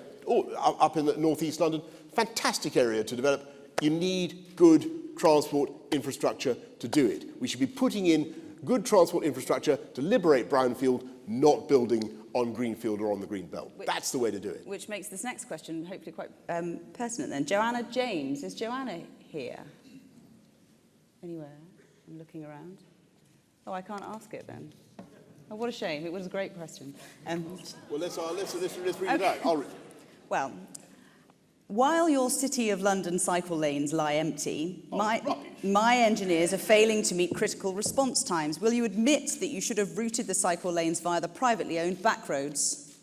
up in the northeast London, fantastic area to develop. You need good transport infrastructure to do it. We should be putting in good transport infrastructure to liberate brownfield, not building on greenfield or on the green belt. That's the way to do it. Which makes this next question hopefully quite pertinent then. Joanna James. Is Joanna here? Anywhere? I'm looking around. Oh, I can't ask it then. Oh, what a shame. It was a great question. Well, let's read it out. Well, while your City of London cycle lanes lie empty, my engineers are failing to meet critical response times. Will you admit that you should have routed the cycle lanes via the privately owned back roads?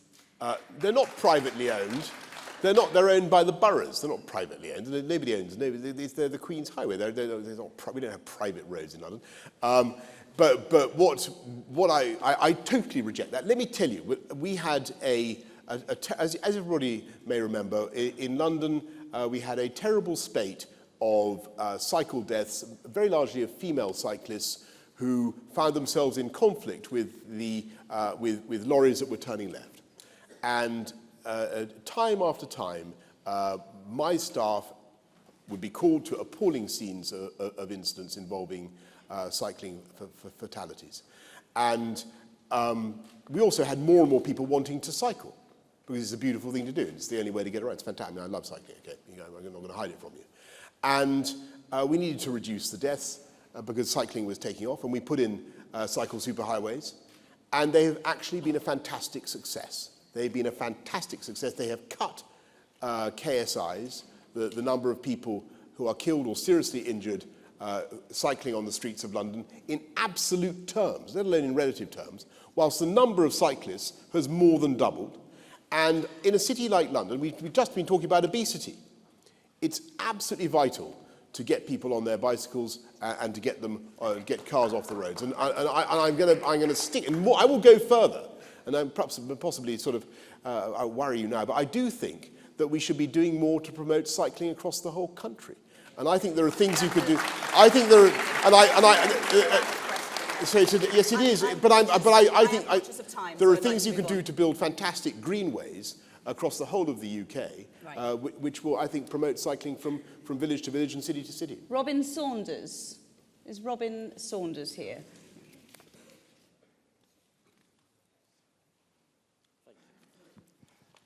They're not privately owned. They're owned by the boroughs. They're not privately owned. Nobody owns them. They're the Queen's Highway. We don't have private roads in London. But what I totally reject that. Let me tell you, we had as everybody may remember, in London, we had a terrible spate of cycle deaths, very largely of female cyclists who found themselves in conflict with lorries that were turning left. And time after time, my staff would be called to appalling scenes of incidents involving cycling fatalities. And we also had more and more people wanting to cycle, because it's a beautiful thing to do. It's the only way to get around. It's fantastic. I mean, I love cycling, okay? I'm not going to hide it from you. And we needed to reduce the deaths because cycling was taking off, and we put in cycle superhighways, and they have actually been a fantastic success. They've been a fantastic success. They have cut KSIs, the number of people who are killed or seriously injured cycling on the streets of London, in absolute terms, let alone in relative terms, whilst the number of cyclists has more than doubled. And in a city like London, we've just been talking about obesity. It's absolutely vital to get people on their bicycles and to get them get cars off the roads. And I'm going to stick, and more, I will go further. And I'm possibly sort of I'll worry you now, but I do think that we should be doing more to promote cycling across the whole country. And I think there are things you could do. I think there are, so yes, it is. But I think there are things you can do to build fantastic greenways across the whole of the UK, which will, I think, promote cycling from village to village and city to city. Robin Saunders. Is Robin Saunders here?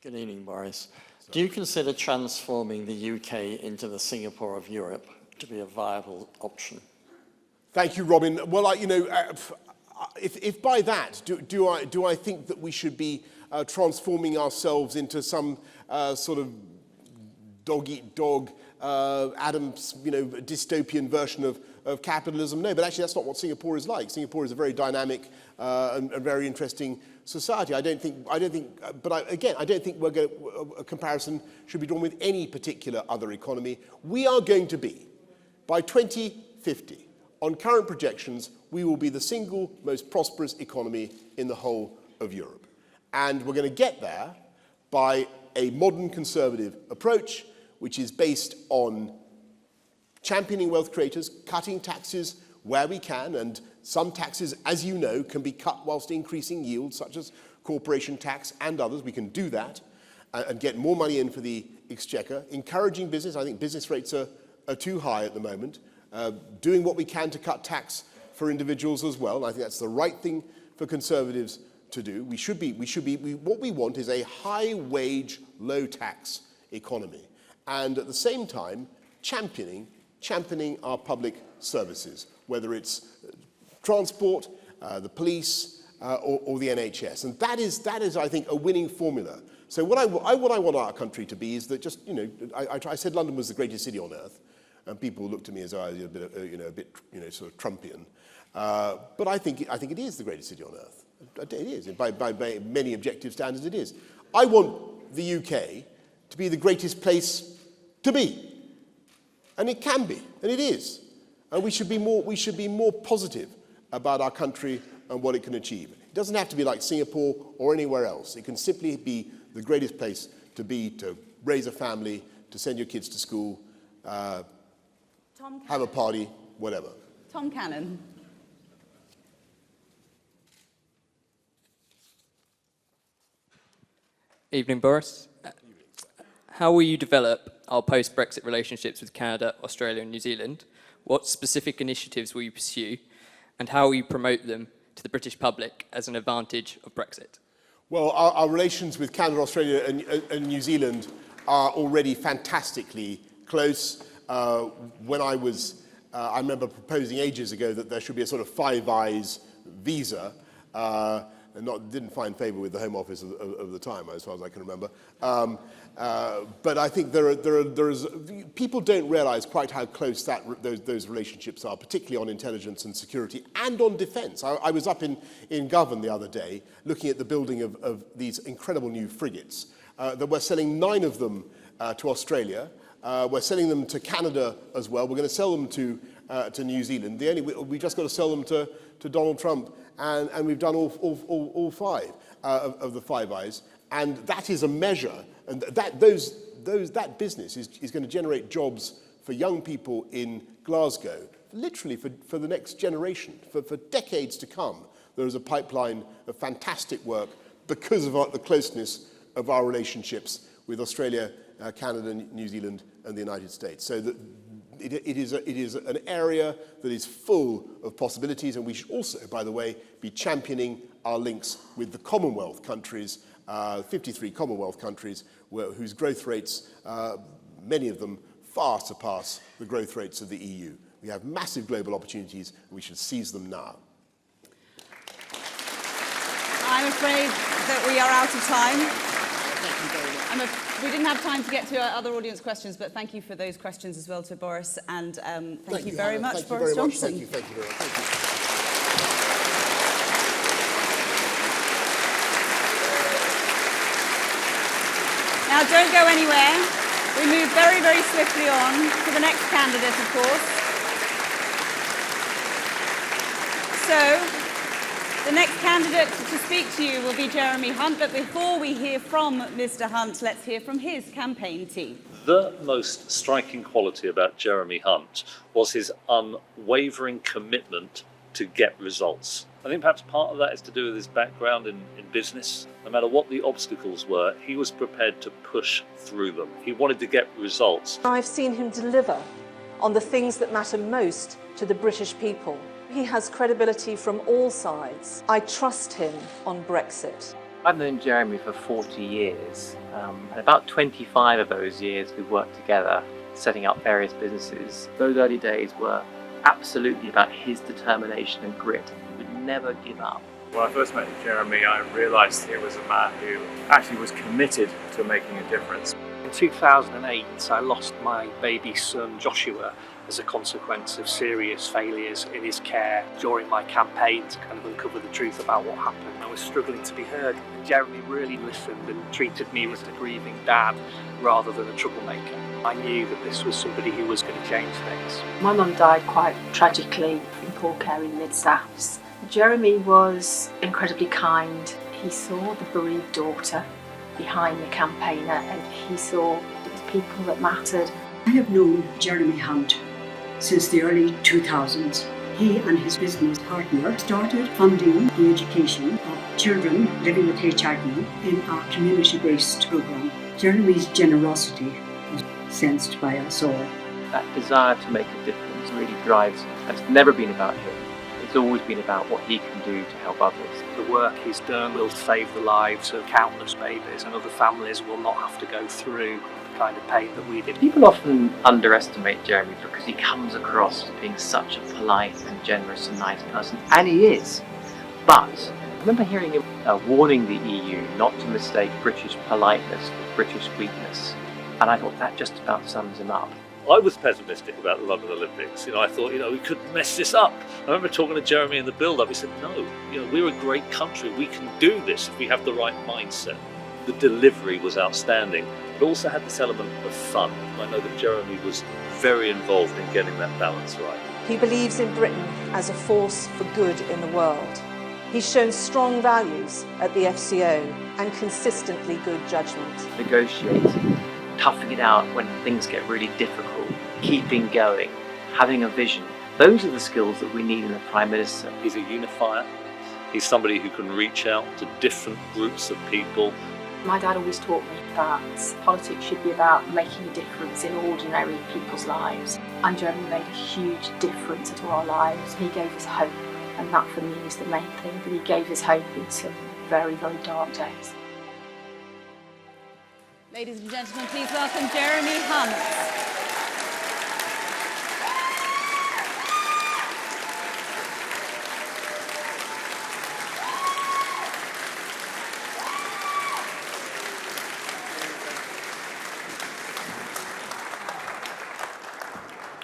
Good evening, Boris. Do you consider transforming the UK into the Singapore of Europe to be a viable option? Thank you, Robin. Well, if by that, do I think that we should be transforming ourselves into some sort of dog-eat-dog, Adam's, dystopian version of capitalism? No, but actually that's not what Singapore is like. Singapore is a very dynamic and very interesting society. I don't think a comparison should be drawn with any particular other economy. We are going to be, by 2050, on current projections, we will be the single most prosperous economy in the whole of Europe. And we're going to get there by a modern conservative approach, which is based on championing wealth creators, cutting taxes where we can, and some taxes, as you know, can be cut whilst increasing yields, such as corporation tax and others. We can do that and get more money in for the exchequer. Encouraging business. I think business rates are too high at the moment. Doing what we can to cut tax for individuals as well. And I think that's the right thing for Conservatives to do. What we want is a high wage, low tax economy, and at the same time championing our public services, whether it's transport, the police, or the NHS. And that is, I think, a winning formula. So what I want our country to be is that just, I said London was the greatest city on earth, and people looked at me as though I was a bit, sort of Trumpian. But I think it is the greatest city on earth. It is. By many objective standards, it is. I want the UK to be the greatest place to be. And it can be, and it is. And we should be more positive about our country and what it can achieve. It doesn't have to be like Singapore or anywhere else. It can simply be the greatest place to be, to raise a family, to send your kids to school, have a party, whatever. Tom Cannon. Evening, Boris. How will you develop our post-Brexit relationships with Canada, Australia and New Zealand? What specific initiatives will you pursue? And how will you promote them to the British public as an advantage of Brexit? Well, our relations with Canada, Australia and New Zealand are already fantastically close. When I remember proposing ages ago that there should be a sort of Five Eyes visa, and didn't find favour with the Home Office of the time, as far as I can remember. But I think people don't realise quite how close those relationships are, particularly on intelligence and security and on defence. I was up in Govan the other day looking at the building of these incredible new frigates. That we're selling 9 of them to Australia. We're selling them to Canada as well. We're going to sell them to New Zealand. We just got to sell them to Donald Trump, and we've done all 5 of the Five Eyes. And that is a measure, and that business is going to generate jobs for young people in Glasgow, literally for the next generation, for decades to come. There is a pipeline of fantastic work because of the closeness of our relationships with Australia, Canada, New Zealand, and the United States. So that it is an area that is full of possibilities, and we should also, by the way, be championing our links with the Commonwealth countries, 53 Commonwealth countries, whose growth rates, many of them, far surpass the growth rates of the EU. We have massive global opportunities, and we should seize them now. I'm afraid that we are out of time. We didn't have time to get to our other audience questions, but thank you for those questions as well to Boris, and thank you very much, Boris Johnson. Thank you very much. Thank you. Now, don't go anywhere. We move very, very swiftly on to the next candidate, of course. So, the next candidate to speak to you will be Jeremy Hunt, but before we hear from Mr. Hunt, let's hear from his campaign team. The most striking quality about Jeremy Hunt was his unwavering commitment to get results. I think perhaps part of that is to do with his background in business. No matter what the obstacles were, he was prepared to push through them. He wanted to get results. I've seen him deliver on the things that matter most to the British people. He has credibility from all sides. I trust him on Brexit. I've known Jeremy for 40 years, and about 25 of those years we've worked together, setting up various businesses. Those early days were absolutely about his determination and grit. He would never give up. When I first met Jeremy, I realised he was a man who actually was committed to making a difference. In 2008, I lost my baby son Joshua as a consequence of serious failures in his care during my campaign to kind of uncover the truth about what happened. I was struggling to be heard, and Jeremy really listened and treated me as a grieving dad rather than a troublemaker. I knew that this was somebody who was going to change things. My mum died quite tragically in poor care in mid-Souths. Jeremy was incredibly kind. He saw the bereaved daughter behind the campaigner, and he saw the people that mattered. I have known Jeremy Hunt since the early 2000s. He and his business partner started funding the education of children living with HIV in our community-based programme. Jeremy's generosity was sensed by us all. That desire to make a difference really drives him. And it's never been about him. It's always been about what he can do to help others. The work he's done will save the lives of countless babies, and other families will not have to go through the kind of pain that we did. People often underestimate Jeremy because he comes across as being such a polite and generous and nice person, and he is. But I remember hearing him warning the EU not to mistake British politeness for British weakness, and I thought that just about sums him up. I was pessimistic about the London Olympics. I thought, we could mess this up. I remember talking to Jeremy in the build-up. He said, no, we're a great country. We can do this if we have the right mindset. The delivery was outstanding, but also had this element of fun. I know that Jeremy was very involved in getting that balance right. He believes in Britain as a force for good in the world. He's shown strong values at the FCO and consistently good judgment. Negotiating, toughing it out when things get really difficult, keeping going, having a vision. Those are the skills that we need in a Prime Minister. He's a unifier. He's somebody who can reach out to different groups of people. My dad always taught me that politics should be about making a difference in ordinary people's lives. And Jeremy made a huge difference to our lives. He gave us hope, and that for me is the main thing, that he gave us hope in some very, very dark days. Ladies and gentlemen, please welcome Jeremy Hunt.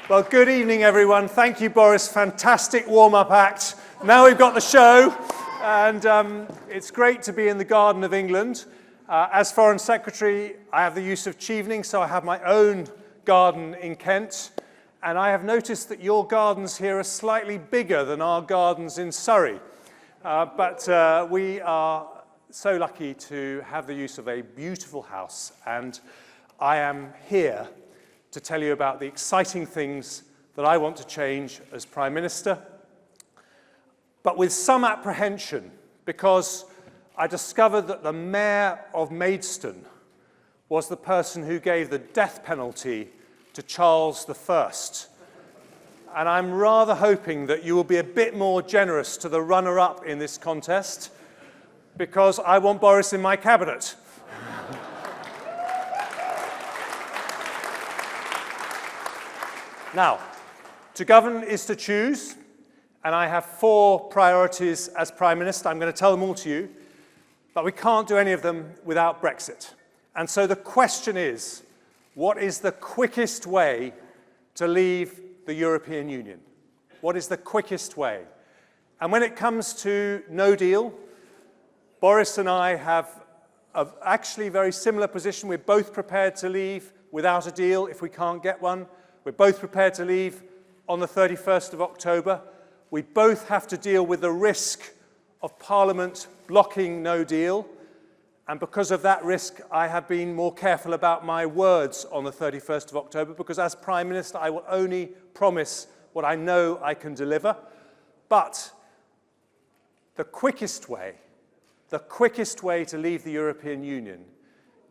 Well, good evening, everyone. Thank you, Boris. Fantastic warm-up act. Now we've got the show, and it's great to be in the Garden of England. As Foreign Secretary, I have the use of Chevening, so I have my own garden in Kent, and I have noticed that your gardens here are slightly bigger than our gardens in Surrey. But we are so lucky to have the use of a beautiful house, and I am here to tell you about the exciting things that I want to change as Prime Minister, but with some apprehension, because I discovered that the Mayor of Maidstone was the person who gave the death penalty to Charles I. And I'm rather hoping that you will be a bit more generous to the runner-up in this contest, because I want Boris in my cabinet. Now, to govern is to choose, and I have 4 priorities as Prime Minister. I'm going to tell them all to you, but we can't do any of them without Brexit. And so the question is, what is the quickest way to leave the European Union? What is the quickest way? And when it comes to no deal, Boris and I have actually a very similar position. We're both prepared to leave without a deal if we can't get one. We're both prepared to leave on the 31st of October. We both have to deal with the risk of Parliament blocking no deal. And because of that risk, I have been more careful about my words on the 31st of October, because as Prime Minister, I will only promise what I know I can deliver. But the quickest way to leave the European Union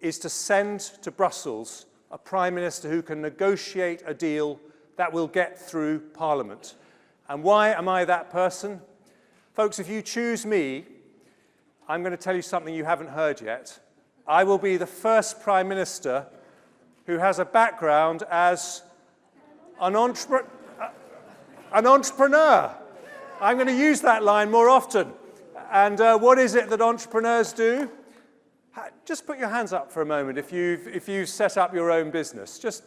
is to send to Brussels a Prime Minister who can negotiate a deal that will get through Parliament. And why am I that person? Folks, if you choose me, I'm going to tell you something you haven't heard yet. I will be the first Prime Minister who has a background as an entrepreneur. I'm going to use that line more often. And what is it that entrepreneurs do? Just put your hands up for a moment if you've set up your own business. Just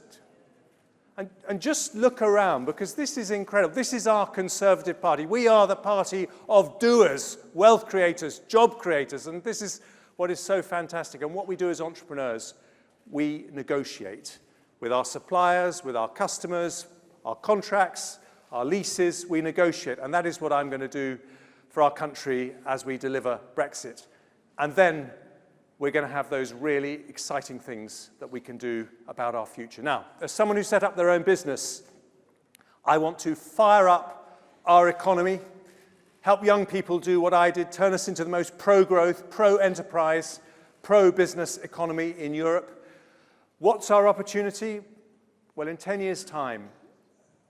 look around, because this is incredible. This is our Conservative Party. We are the party of doers, wealth creators, job creators, and this is what is so fantastic. And what we do as entrepreneurs, we negotiate with our suppliers, with our customers, our contracts, our leases. We negotiate, and that is what I'm going to do for our country as we deliver Brexit. And then we're going to have those really exciting things that we can do about our future. Now, as someone who set up their own business, I want to fire up our economy, help young people do what I did, turn us into the most pro-growth, pro-enterprise, pro-business economy in Europe. What's our opportunity? Well, in 10 years' time,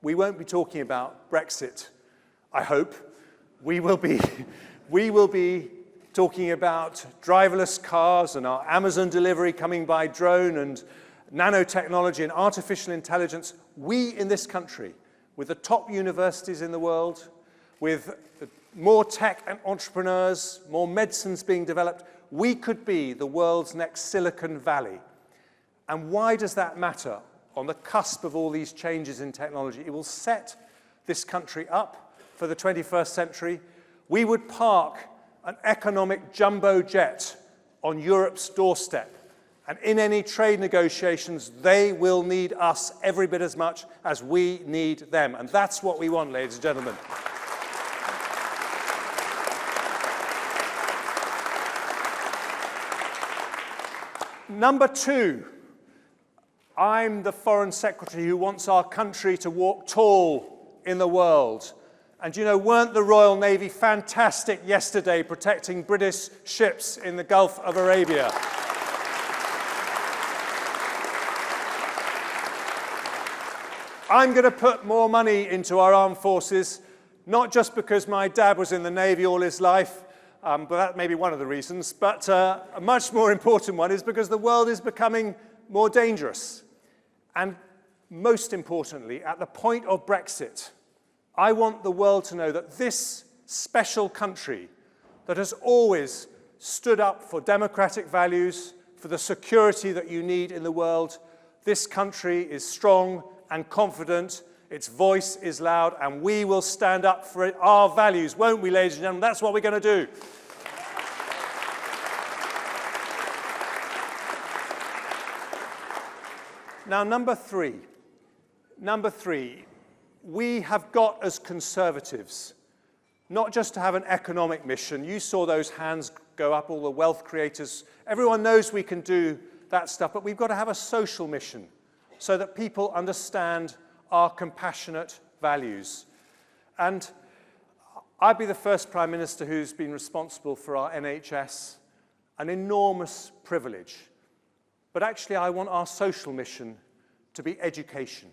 we won't be talking about Brexit, I hope. We will be talking about driverless cars and our Amazon delivery coming by drone and nanotechnology and artificial intelligence, we in this country, with the top universities in the world, with more tech and entrepreneurs, more medicines being developed, we could be the world's next Silicon Valley. And why does that matter? On the cusp of all these changes in technology, it will set this country up for the 21st century. We would park an economic jumbo jet on Europe's doorstep. And in any trade negotiations, they will need us every bit as much as we need them. And that's what we want, ladies and gentlemen. Number two, I'm the Foreign Secretary who wants our country to walk tall in the world. And you know, weren't the Royal Navy fantastic yesterday protecting British ships in the Gulf of Arabia? I'm going to put more money into our armed forces, not just because my dad was in the Navy all his life, but that may be one of the reasons, but a much more important one is because the world is becoming more dangerous. And most importantly, at the point of Brexit, I want the world to know that this special country that has always stood up for democratic values, for the security that you need in the world, this country is strong and confident, its voice is loud, and we will stand up for our values, won't we, ladies and gentlemen? That's what we're going to do. Now, number three, we have got as Conservatives, not just to have an economic mission. You saw those hands go up, all the wealth creators. Everyone knows we can do that stuff, but we've got to have a social mission so that people understand our compassionate values. And I'd be the first Prime Minister who's been responsible for our NHS, an enormous privilege. But actually, I want our social mission to be education.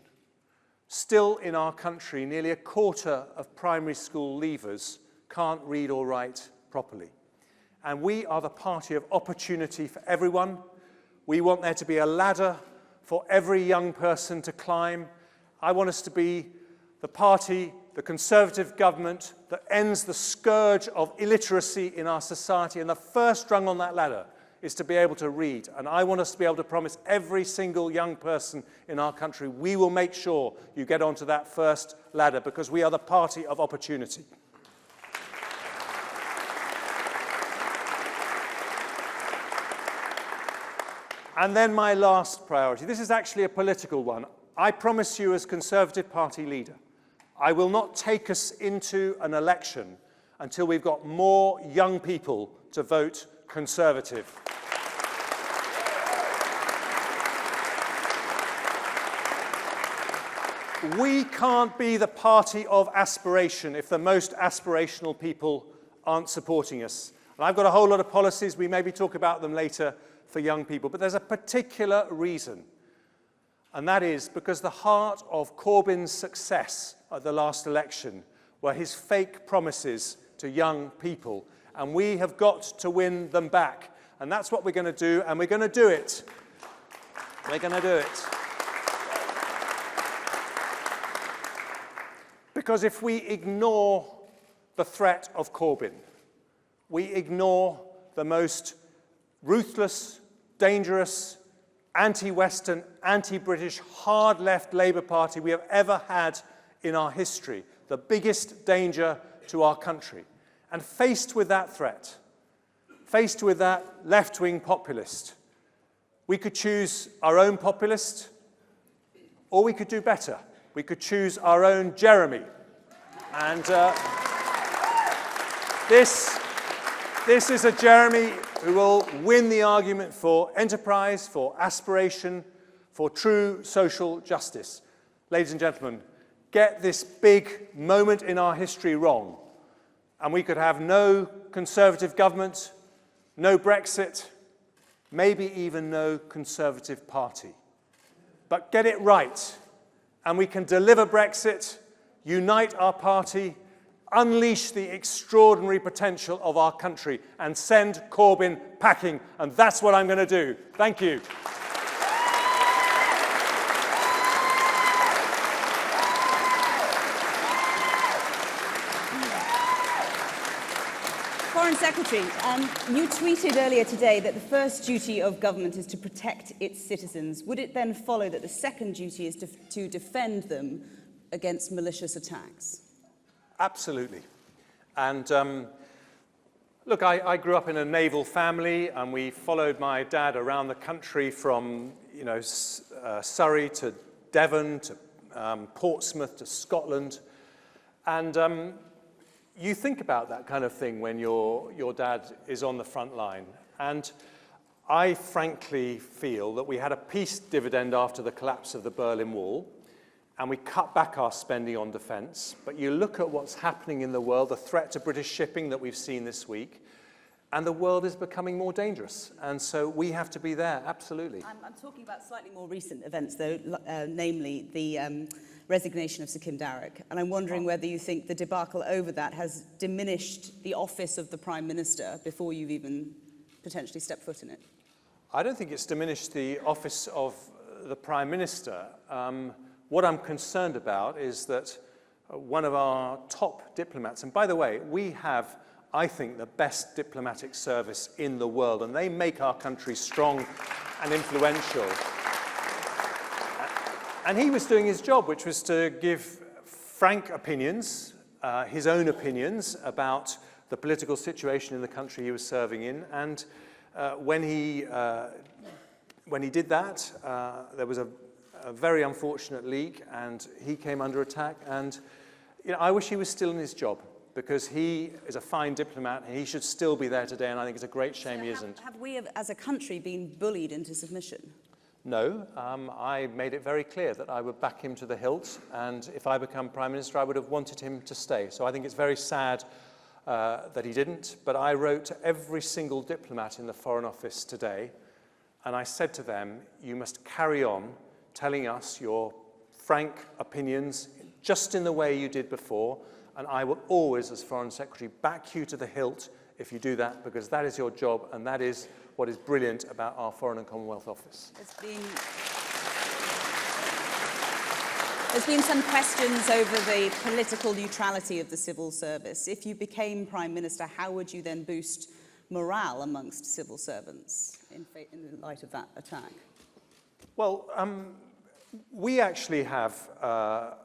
Still in our country, nearly a quarter of primary school leavers can't read or write properly. And we are the party of opportunity for everyone. We want there to be a ladder for every young person to climb. I want us to be the party, the Conservative government, that ends the scourge of illiteracy in our society. And the first rung on that ladder is to be able to read. And I want us to be able to promise every single young person in our country, we will make sure you get onto that first ladder, because we are the party of opportunity. And then my last priority. This is actually a political one. I promise you, as Conservative Party leader, I will not take us into an election until we've got more young people to vote Conservative. We can't be the party of aspiration if the most aspirational people aren't supporting us. And I've got a whole lot of policies, we maybe talk about them later, for young people. But there's a particular reason, and that is because the heart of Corbyn's success at the last election were his fake promises to young people. And we have got to win them back. And that's what we're going to do, and we're going to do it. We're going to do it. Because if we ignore the threat of Corbyn, we ignore the most ruthless, dangerous, anti-Western, anti-British, hard-left Labour Party we have ever had in our history, the biggest danger to our country. And faced with that threat, faced with that left-wing populist, we could choose our own populist, or we could do better. We could choose our own Jeremy. And this is a Jeremy who will win the argument for enterprise, for aspiration, for true social justice. Ladies and gentlemen, get this big moment in our history wrong, and we could have no Conservative government, no Brexit, maybe even no Conservative Party. But get it right, and we can deliver Brexit, unite our party, unleash the extraordinary potential of our country, and send Corbyn packing. And that's what I'm going to do. Thank you. Foreign Secretary, you tweeted earlier today that the first duty of government is to protect its citizens. Would it then follow that the second duty is to defend them against malicious attacks? Absolutely. And look, I grew up in a naval family, and we followed my dad around the country from, Surrey to Devon to Portsmouth to Scotland. And you think about that kind of thing when your dad is on the front line. And I frankly feel that we had a peace dividend after the collapse of the Berlin Wall, and we cut back our spending on defence. But you look at what's happening in the world, the threat to British shipping that we've seen this week, and the world is becoming more dangerous. And so we have to be there, absolutely. I'm talking about slightly more recent events, though, namely the resignation of Sir Kim Darroch. And I'm wondering whether you think the debacle over that has diminished the office of the Prime Minister before you've even potentially stepped foot in it. I don't think it's diminished the office of the Prime Minister. What I'm concerned about is that one of our top diplomats, and by the way, we have, I think, the best diplomatic service in the world, and they make our country strong and influential. And he was doing his job, which was to give frank opinions, his own opinions about the political situation in the country he was serving in. And when he did that, there was a very unfortunate leak, and he came under attack. And I wish he was still in his job, because he is a fine diplomat, and he should still be there today, and I think it's a great shame he isn't. Have we, as a country, been bullied into submission? No, I made it very clear that I would back him to the hilt, and if I become Prime Minister, I would have wanted him to stay. So I think it's very sad that he didn't, but I wrote to every single diplomat in the Foreign Office today, and I said to them, you must carry on telling us your frank opinions just in the way you did before, and I will always, as Foreign Secretary, back you to the hilt if you do that, because that is your job, and that is what is brilliant about our Foreign and Commonwealth Office. There's been some questions over the political neutrality of the civil service. If you became Prime Minister, how would you then boost morale amongst civil servants in light of that attack? Well, we actually have, a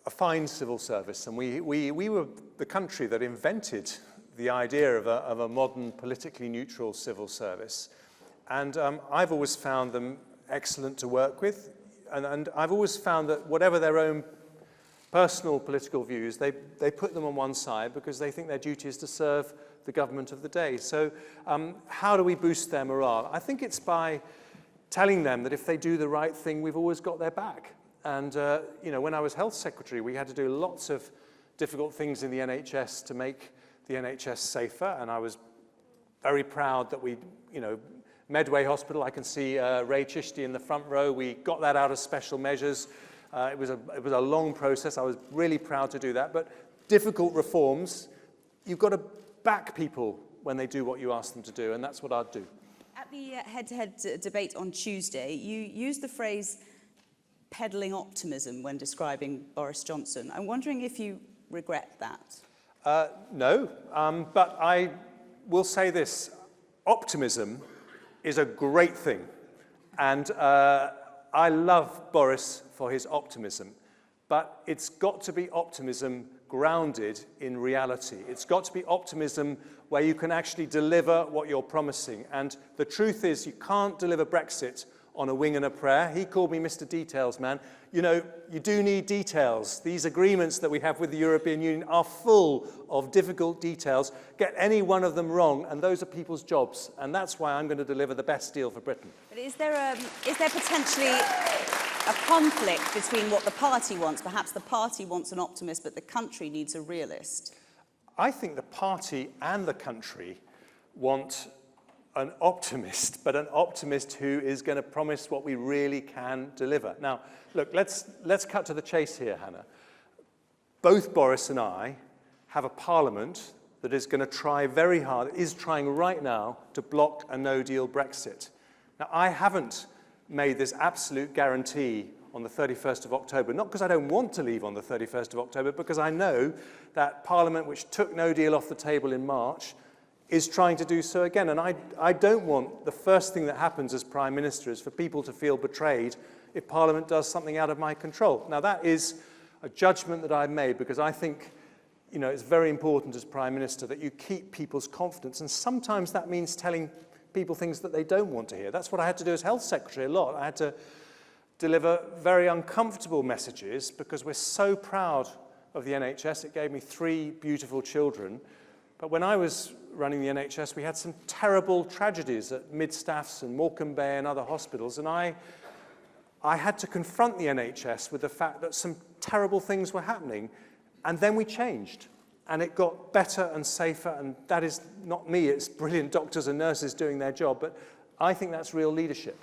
fine civil service, and we were the country that invented the idea of a modern, politically neutral civil service. And I've always found them excellent to work with, and I've always found that whatever their own personal political views, they put them on one side because they think their duty is to serve the government of the day. So how do we boost their morale? I think it's by telling them that if they do the right thing, we've always got their back. And when I was Health Secretary, we had to do lots of difficult things in the NHS to make the NHS safer, and I was very proud that we, Medway Hospital, I can see Ray Chishti in the front row, we got that out of special measures. It was a long process. I was really proud to do that, but difficult reforms, you've got to back people when they do what you ask them to do, and that's what I'd do. At the head-to-head debate on Tuesday, you used the phrase peddling optimism when describing Boris Johnson. I'm wondering if you regret that. No, but I will say this. Optimism is a great thing. And I love Boris for his optimism. But it's got to be optimism grounded in reality. It's got to be optimism where you can actually deliver what you're promising. And the truth is, you can't deliver Brexit on a wing and a prayer. He called me Mr. Details Man. You do need details. These agreements that we have with the European Union are full of difficult details. Get any one of them wrong, and those are people's jobs. And that's why I'm going to deliver the best deal for Britain. But is there potentially a conflict between what the party wants? Perhaps the party wants an optimist, but the country needs a realist. I think the party and the country want an optimist, but an optimist who is going to promise what we really can deliver. Now, look, let's cut to the chase here, Hannah. Both Boris and I have a parliament that is going to try very hard, is trying right now to block a no-deal Brexit. Now, I haven't made this absolute guarantee on the 31st of October, not because I don't want to leave on the 31st of October, because I know that Parliament, which took no deal off the table in March, is trying to do so again. And I don't want the first thing that happens as Prime Minister is for people to feel betrayed if Parliament does something out of my control. Now, that is a judgment that I've made because I think, you know, it's very important as Prime Minister that you keep people's confidence. And sometimes that means telling people things that they don't want to hear. That's what I had to do as Health Secretary a lot. I had to deliver very uncomfortable messages because we're so proud of the NHS. It gave me 3 beautiful children. But when I was running the NHS, we had some terrible tragedies at Midstaffs and Morecambe Bay and other hospitals. And I had to confront the NHS with the fact that some terrible things were happening. And then we changed. And it got better and safer. And that is not me. It's brilliant doctors and nurses doing their job. But I think that's real leadership.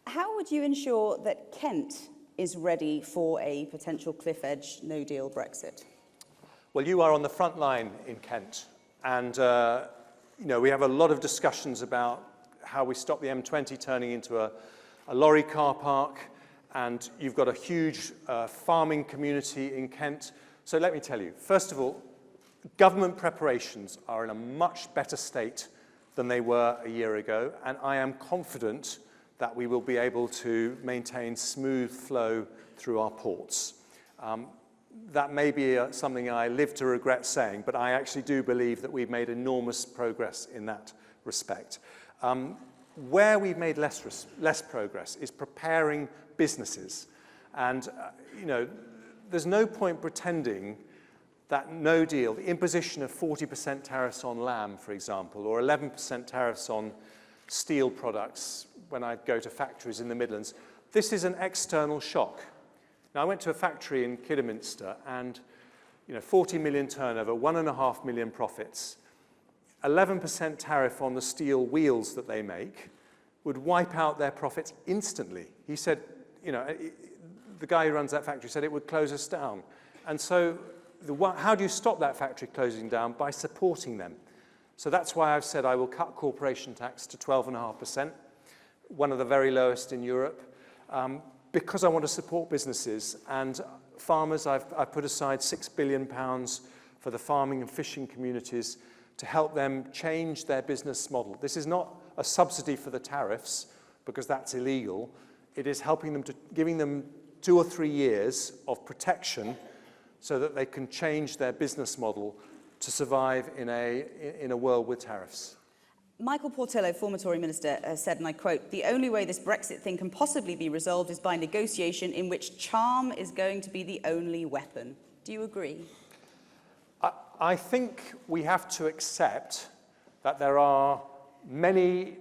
How would you ensure that Kent is ready for a potential cliff edge no-deal Brexit? Well, you are on the front line in Kent. And, you know, we have a lot of discussions about how we stop the M20 turning into a lorry car park. And you've got a huge farming community in Kent. So let me tell you, first of all, government preparations are in a much better state than they were a year ago. And I am confident that we will be able to maintain smooth flow through our ports. That may be something I live to regret saying, but I actually do believe that we've made enormous progress in that respect. Where we've made less progress is preparing businesses. And, you know, there's no point pretending that no deal, the imposition of 40% tariffs on lamb, for example, or 11% tariffs on steel products when I go to factories in the Midlands, this is an external shock. Now, I went to a factory in Kidderminster and, you know, 40 million turnover, 1.5 million profits, 11% tariff on the steel wheels that they make would wipe out their profits instantly. He said, you know, the guy who runs that factory said it would close us down. And so how do you stop that factory closing down? By supporting them. So that's why I've said I will cut corporation tax to 12.5%, one of the very lowest in Europe, because I want to support businesses and farmers. I've put aside £6 billion for the farming and fishing communities to help them change their business model. This is not a subsidy for the tariffs, because that's illegal. It is helping them giving them 2 or 3 years of protection so that they can change their business model to survive in a world with tariffs. Michael Portillo, former Tory minister, said, and I quote, "The only way this Brexit thing can possibly be resolved is by negotiation in which charm is going to be the only weapon." Do you agree? I think we have to accept that there are many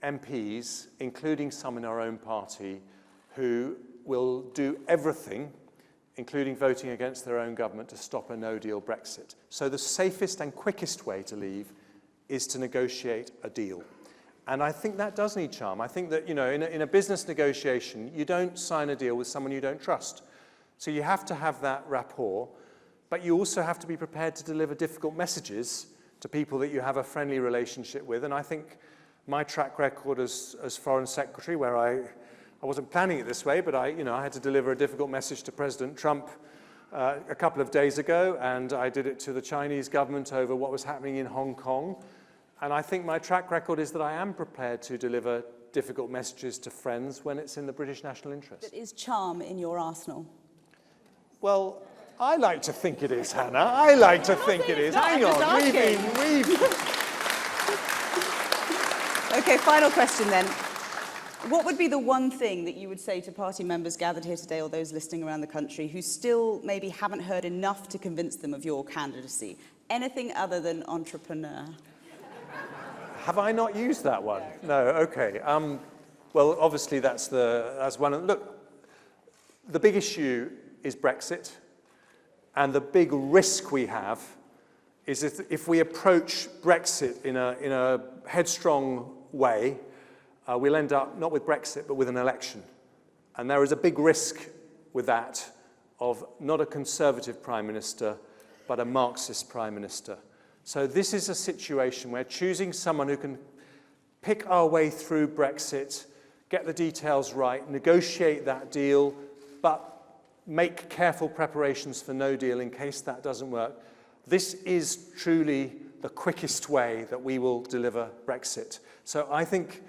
MPs, including some in our own party, who will do everything, including voting against their own government, to stop a no-deal Brexit. So the safest and quickest way to leave is to negotiate a deal. And I think that does need charm. I think that, you know, in a business negotiation, you don't sign a deal with someone you don't trust. So you have to have that rapport, but you also have to be prepared to deliver difficult messages to people that you have a friendly relationship with. And I think my track record as Foreign Secretary, where I wasn't planning it this way, but I had to deliver a difficult message to President Trump a couple of days ago, and I did it to the Chinese government over what was happening in Hong Kong. And I think my track record is that I am prepared to deliver difficult messages to friends when it's in the British national interest. But is charm in your arsenal? Well, I like to think it is, Hannah. I like to think it is. Hang on, Okay, final question then. What would be the one thing that you would say to party members gathered here today, or those listening around the country, who still maybe haven't heard enough to convince them of your candidacy? Anything other than entrepreneur? Have I not used that one? No, okay. Well, obviously that's one. Look, the big issue is Brexit, and the big risk we have is if we approach Brexit in a headstrong way, we'll end up not with Brexit, but with an election. And there is a big risk with that of not a Conservative Prime Minister, but a Marxist Prime Minister. So this is a situation where choosing someone who can pick our way through Brexit, get the details right, negotiate that deal, but make careful preparations for no deal in case that doesn't work. This is truly the quickest way that we will deliver Brexit. So I think,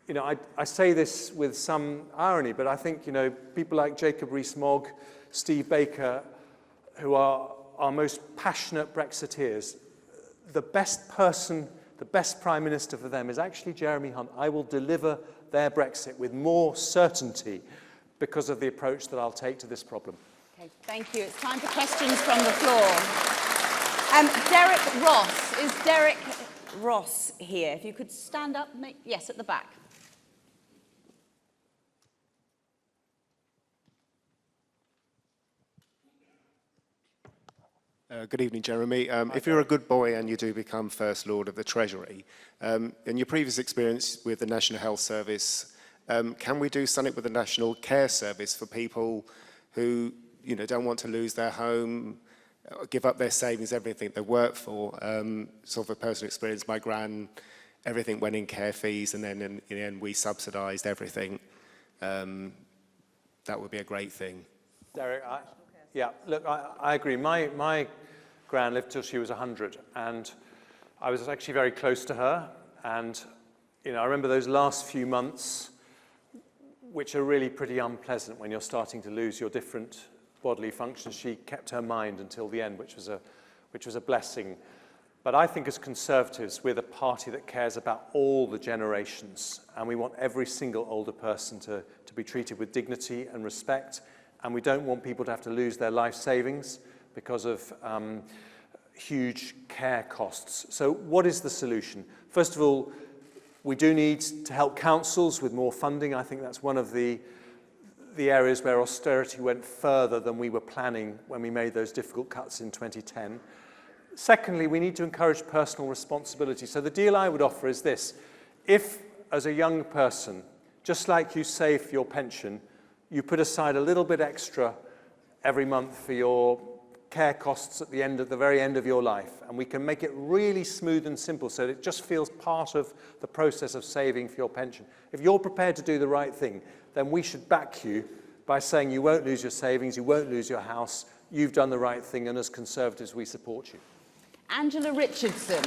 I say this with some irony, but I think, people like Jacob Rees-Mogg, Steve Baker, who are our most passionate Brexiteers, the best person, the best Prime Minister for them is actually Jeremy Hunt. I will deliver their Brexit with more certainty because of the approach that I'll take to this problem. Okay, thank you. It's time for questions from the floor. Derek Ross. Is Derek Ross here? If you could stand up. Yes, at the back. Good evening, Jeremy. If you're a good boy and you do become First Lord of the Treasury, in your previous experience with the National Health Service, can we do something with the National Care Service for people who, don't want to lose their home, give up their savings, everything they work for? Sort of a personal experience, my gran, everything went in care fees, and then in the end we subsidised everything. That would be a great thing. Derek, look, I agree. My gran lived till she was 100, and I was actually very close to her. And, I remember those last few months, which are really pretty unpleasant when you're starting to lose your different bodily functions. She kept her mind until the end, which was a blessing. But I think as Conservatives, we're the party that cares about all the generations, and we want every single older person to be treated with dignity and respect. And we don't want people to have to lose their life savings because of huge care costs. So what is the solution? First of all, we do need to help councils with more funding. I think that's one of the areas where austerity went further than we were planning when we made those difficult cuts in 2010. Secondly, we need to encourage personal responsibility. So the deal I would offer is this. If, as a young person, just like you save for your pension, you put aside a little bit extra every month for your care costs at the very end of your life, and we can make it really smooth and simple so that it just feels part of the process of saving for your pension. If you're prepared to do the right thing, then we should back you by saying you won't lose your savings, you won't lose your house, you've done the right thing, and as Conservatives we support you. Angela Richardson.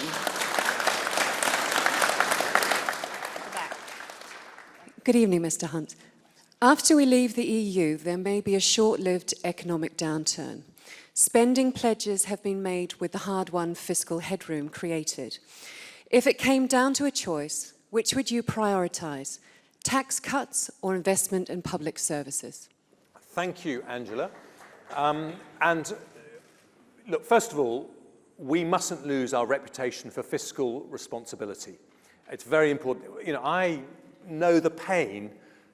Good evening, Mr. Hunt. After we leave the EU, there may be a short-lived economic downturn. Spending pledges have been made with the hard-won fiscal headroom created. If it came down to a choice, which would you prioritise? Tax cuts or investment in public services? Thank you, Angela. And look, first of all, we mustn't lose our reputation for fiscal responsibility. It's very important. I know the pain.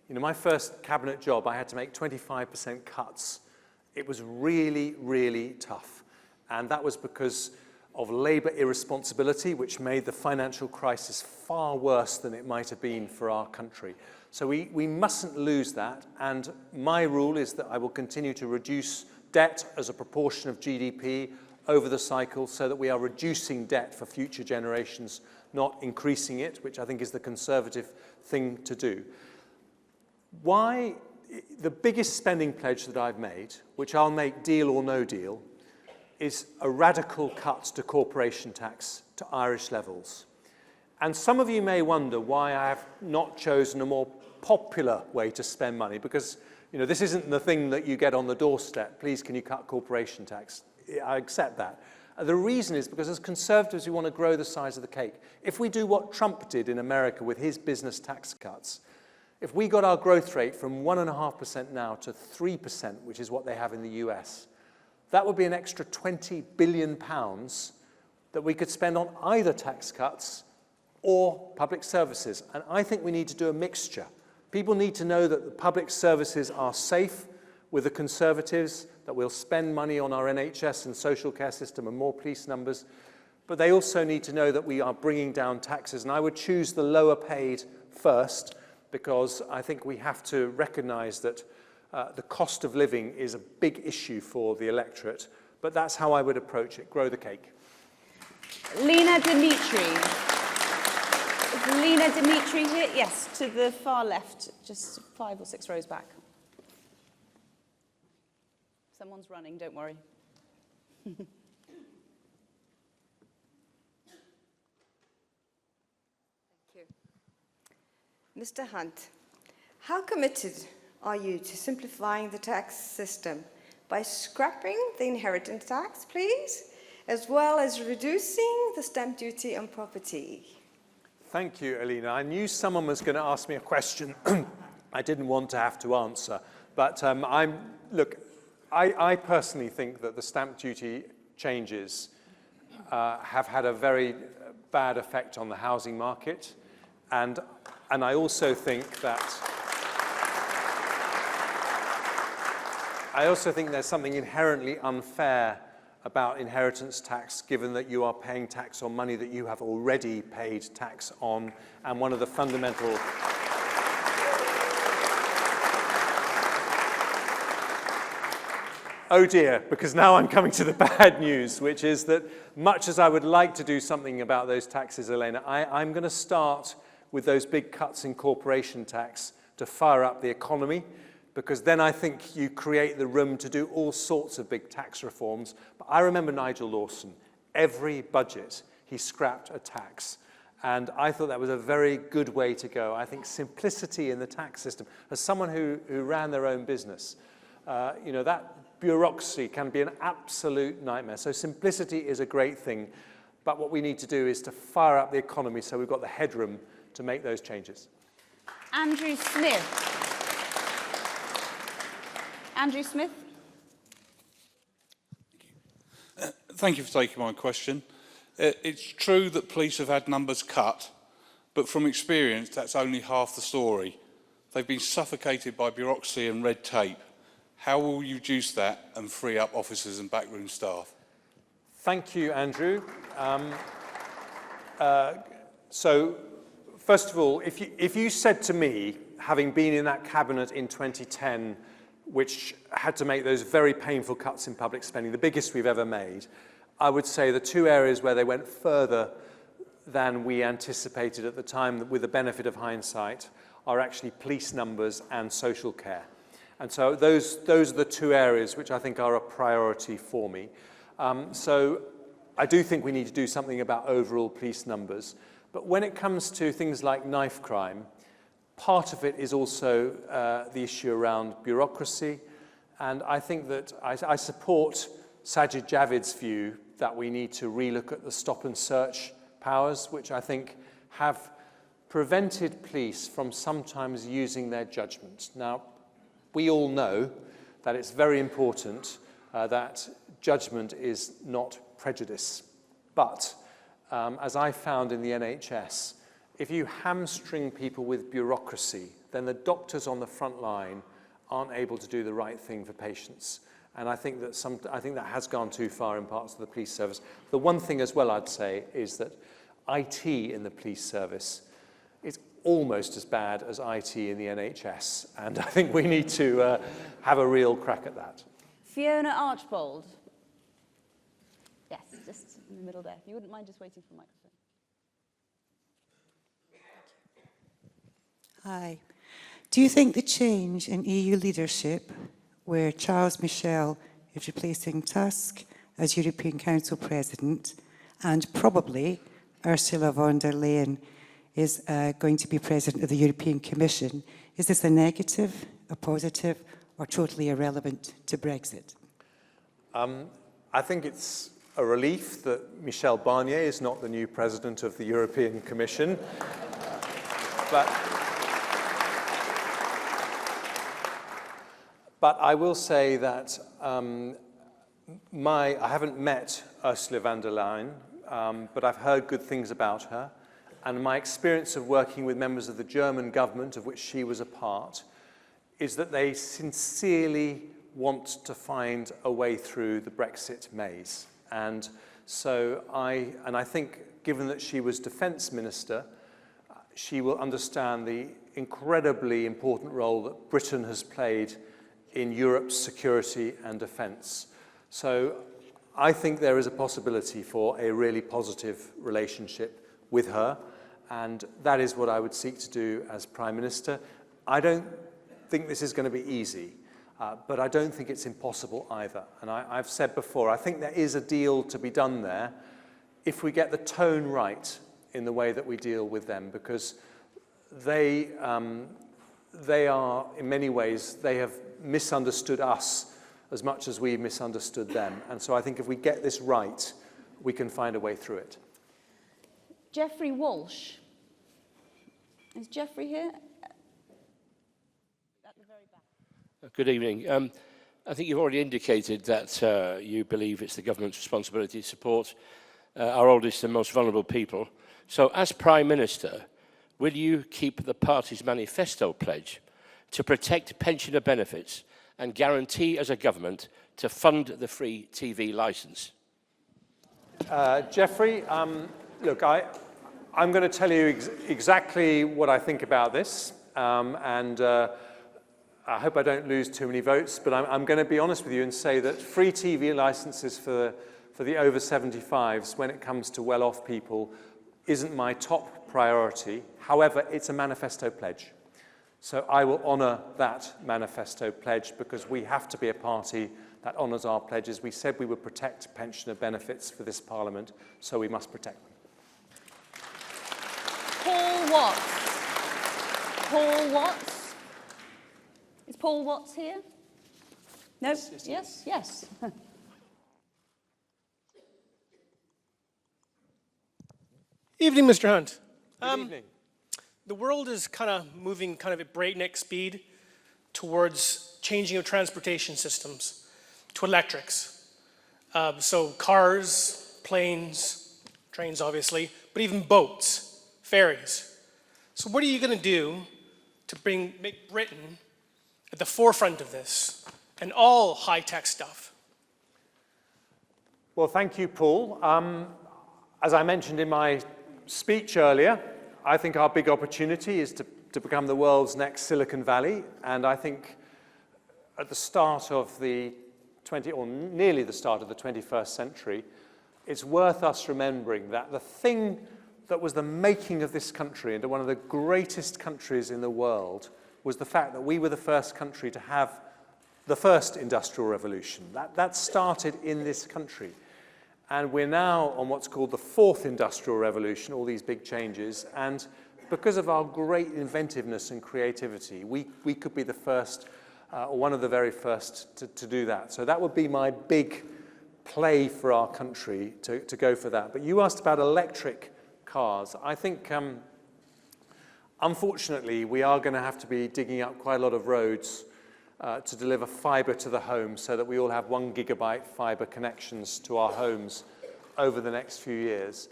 My first cabinet job, I had to make 25% cuts. It was really, really tough. And that was because of Labour irresponsibility, which made the financial crisis far worse than it might have been for our country. So we mustn't lose that. And my rule is that I will continue to reduce debt as a proportion of GDP over the cycle so that we are reducing debt for future generations, not increasing it, which I think is the Conservative thing to do. Why? The biggest spending pledge that I've made, which I'll make deal or no deal, is a radical cut to corporation tax to Irish levels. And some of you may wonder why I have not chosen a more popular way to spend money, because this isn't the thing that you get on the doorstep. Please, can you cut corporation tax? I accept that. The reason is because as Conservatives, we want to grow the size of the cake. If we do what Trump did in America with his business tax cuts, if we got our growth rate from 1.5% now to 3%, which is what they have in the US, that would be an extra £20 billion that we could spend on either tax cuts or public services. And I think we need to do a mixture. People need to know that the public services are safe with the Conservatives, that we'll spend money on our NHS and social care system and more police numbers. But they also need to know that we are bringing down taxes. And I would choose the lower paid first, because I think we have to recognise that the cost of living is a big issue for the electorate. But that's how I would approach it, grow the cake. Lena Dimitri. Is Lena Dimitri here? Yes, to the far left, just 5 or 6 rows back. Someone's running, don't worry. Mr. Hunt, how committed are you to simplifying the tax system by scrapping the inheritance tax, please, as well as reducing the stamp duty on property? Thank you, Alina. I knew someone was going to ask me a question I didn't want to have to answer. But I personally think that the stamp duty changes have had a very bad effect on the housing market. And I also think there's something inherently unfair about inheritance tax, given that you are paying tax on money that you have already paid tax on. And one of the fundamental... Oh dear, because now I'm coming to the bad news, which is that much as I would like to do something about those taxes, Elena, I'm going to start with those big cuts in corporation tax to fire up the economy, because then I think you create the room to do all sorts of big tax reforms. But I remember Nigel Lawson, every budget he scrapped a tax. And I thought that was a very good way to go. I think simplicity in the tax system, as someone who ran their own business, that bureaucracy can be an absolute nightmare. So simplicity is a great thing. But what we need to do is to fire up the economy so we've got the headroom to make those changes. Andrew Smith. Andrew Smith. Thank you for taking my question. It's true that police have had numbers cut, but from experience, that's only half the story. They've been suffocated by bureaucracy and red tape. How will you reduce that and free up officers and backroom staff? Thank you, Andrew. So, first of all, if you said to me, having been in that cabinet in 2010, which had to make those very painful cuts in public spending, the biggest we've ever made, I would say the two areas where they went further than we anticipated at the time, with the benefit of hindsight, are actually police numbers and social care. And so those are the two areas which I think are a priority for me. So I do think we need to do something about overall police numbers. But when it comes to things like knife crime, part of it is also the issue around bureaucracy. And I think that I support Sajid Javid's view that we need to relook at the stop and search powers, which I think have prevented police from sometimes using their judgment. Now, we all know that it's very important that judgment is not prejudice. But as I found in the NHS, if you hamstring people with bureaucracy, then the doctors on the front line aren't able to do the right thing for patients. And I think that has gone too far in parts of the police service. The one thing as well I'd say is that IT in the police service is almost as bad as IT in the NHS. And I think we need to have a real crack at that. Fiona Archbold. Yes, just in the middle there. If you wouldn't mind just waiting for the microphone. Hi. Do you think the change in EU leadership, where Charles Michel is replacing Tusk as European Council President, and probably Ursula von der Leyen is going to be President of the European Commission, is this a negative, a positive, or totally irrelevant to Brexit? I think it's a relief that Michel Barnier is not the new President of the European Commission. But I will say that I haven't met Ursula von der Leyen, but I've heard good things about her. And my experience of working with members of the German government, of which she was a part, is that they sincerely want to find a way through the Brexit maze. And so I think, given that she was Defence Minister, she will understand the incredibly important role that Britain has played in Europe's security and defence. So I think there is a possibility for a really positive relationship with her, and that is what I would seek to do as Prime Minister. I don't think this is going to be easy, but I don't think it's impossible either. And I've said before, I think there is a deal to be done there if we get the tone right in the way that we deal with them, because they are, in many ways, they have misunderstood us as much as we misunderstood them. And so I think if we get this right, we can find a way through it. Geoffrey Walsh. Is Geoffrey here? At the very back. Good evening. I think you've already indicated that you believe it's the government's responsibility to support our oldest and most vulnerable people. So as Prime Minister, will you keep the party's manifesto pledge to protect pensioner benefits and guarantee as a government to fund the free TV licence? Geoffrey, look, I'm going to tell you exactly what I think about this, and I hope I don't lose too many votes, but I'm going to be honest with you and say that free TV licenses for the over 75s, when it comes to well-off people, isn't my top priority. However, it's a manifesto pledge. So I will honour that manifesto pledge because we have to be a party that honours our pledges. We said we would protect pensioner benefits for this Parliament, so we must protect them. Paul Watts. Paul Watts. Is Paul Watts here? No? Yes. Evening, Mr. Hunt. Good evening. The world is kind of moving at breakneck speed towards changing of transportation systems to electrics. So cars, planes, trains obviously, but even boats, ferries. So what are you going to do to make Britain at the forefront of this and all high-tech stuff? Well, thank you, Paul. As I mentioned in my speech earlier, I think our big opportunity is to become the world's next Silicon Valley, and I think at the start of the nearly the start of the 21st century, it's worth us remembering that the thing that was the making of this country into one of the greatest countries in the world was the fact that we were the first country to have the first industrial revolution. That started in this country. And we're now on what's called the fourth industrial revolution, all these big changes. And because of our great inventiveness and creativity, we could be the first, or one of the very first to do that. So that would be my big play for our country to go for that. But you asked about electric cars. I think, unfortunately, we are going to have to be digging up quite a lot of roads to deliver fibre to the home so that we all have 1 gigabyte fibre connections to our homes over the next few years.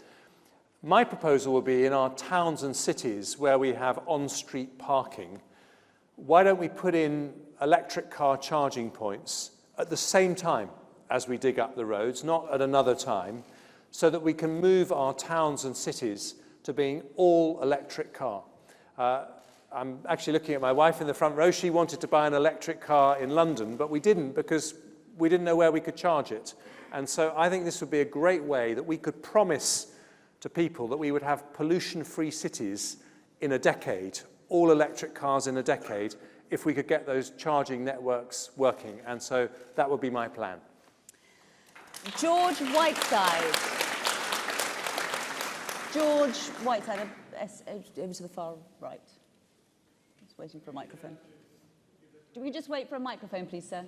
My proposal would be in our towns and cities where we have on-street parking, why don't we put in electric car charging points at the same time as we dig up the roads, not at another time, so that we can move our towns and cities to being all electric car. I'm actually looking at my wife in the front row. She wanted to buy an electric car in London, but we didn't because we didn't know where we could charge it. And so I think this would be a great way that we could promise to people that we would have pollution-free cities in a decade, all electric cars in a decade, if we could get those charging networks working. And so that would be my plan. George Whiteside. George Whiteside, over to the far right. Just waiting for a microphone. Do we just wait for a microphone, please, sir?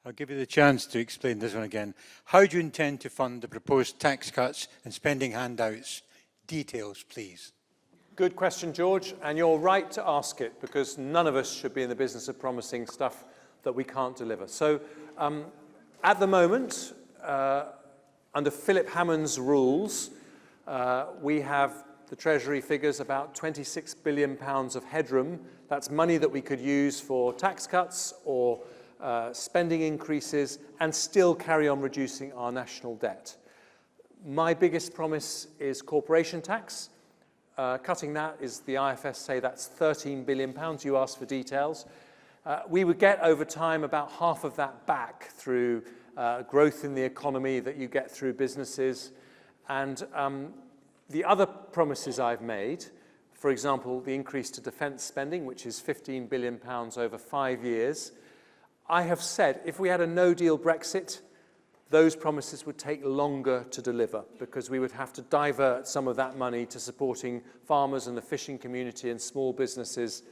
I'll give you the chance to explain this one again. How do you intend to fund the proposed tax cuts and spending handouts? Details, please. Good question, George, and you're right to ask it because none of us should be in the business of promising stuff that we can't deliver. So at the moment, under Philip Hammond's rules, we have the Treasury figures about £26 billion of headroom. That's money that we could use for tax cuts or spending increases and still carry on reducing our national debt. My biggest promise is corporation tax. Cutting that is, the IFS say that's £13 billion. You asked for details. We would get over time about half of that back through growth in the economy that you get through businesses. And the other promises I've made, for example, the increase to defence spending, which is £15 billion over 5 years, I have said if we had a no-deal Brexit, those promises would take longer to deliver because we would have to divert some of that money to supporting farmers and the fishing community and small businesses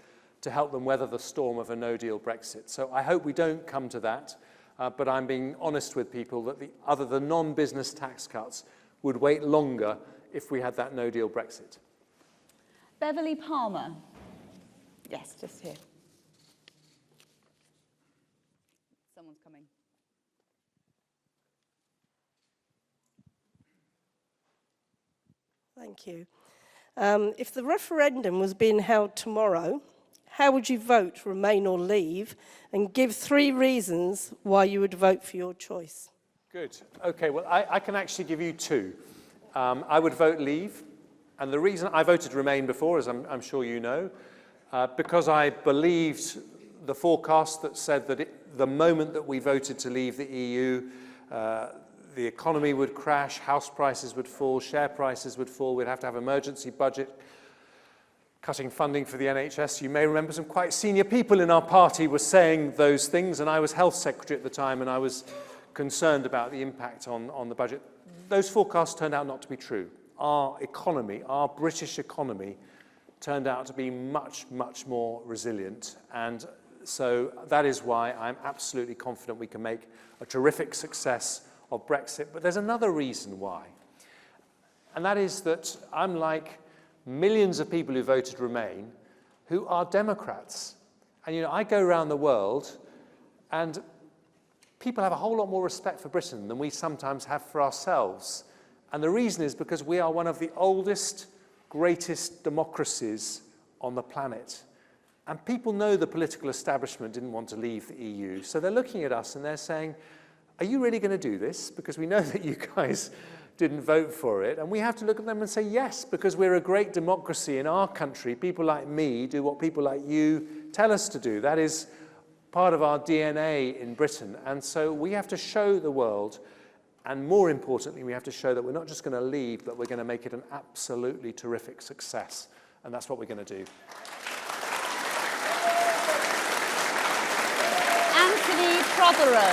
to help them weather the storm of a no-deal Brexit. So I hope we don't come to that, but I'm being honest with people that the non-business tax cuts would wait longer if we had that no-deal Brexit. Beverly Palmer. Yes, just here. Someone's coming. Thank you. If the referendum was being held tomorrow, how would you vote, remain or leave? And give 3 reasons why you would vote for your choice. Good. Okay, well, I can actually give you 2. I would vote leave. And the reason I voted remain before, as I'm sure you know, because I believed the forecast that said that the moment that we voted to leave the EU, the economy would crash, house prices would fall, share prices would fall, we'd have to have emergency budget, cutting funding for the NHS. You may remember some quite senior people in our party were saying those things, and I was health secretary at the time, and I was concerned about the impact on the budget. Those forecasts turned out not to be true. Our economy, our British economy, turned out to be much, much more resilient. And so that is why I'm absolutely confident we can make a terrific success of Brexit. But there's another reason why. And that is that unlike millions of people who voted Remain, who are Democrats, and I go around the world and people have a whole lot more respect for Britain than we sometimes have for ourselves. And the reason is because we are one of the oldest, greatest democracies on the planet. And people know the political establishment didn't want to leave the EU. So they're looking at us and they're saying, are you really going to do this? Because we know that you guys didn't vote for it. And we have to look at them and say, yes, because we're a great democracy in our country. People like me do what people like you tell us to do. That is part of our DNA in Britain. And so we have to show the world, and more importantly, we have to show that we're not just going to leave, but we're going to make it an absolutely terrific success. And that's what we're going to do. Anthony Prothero.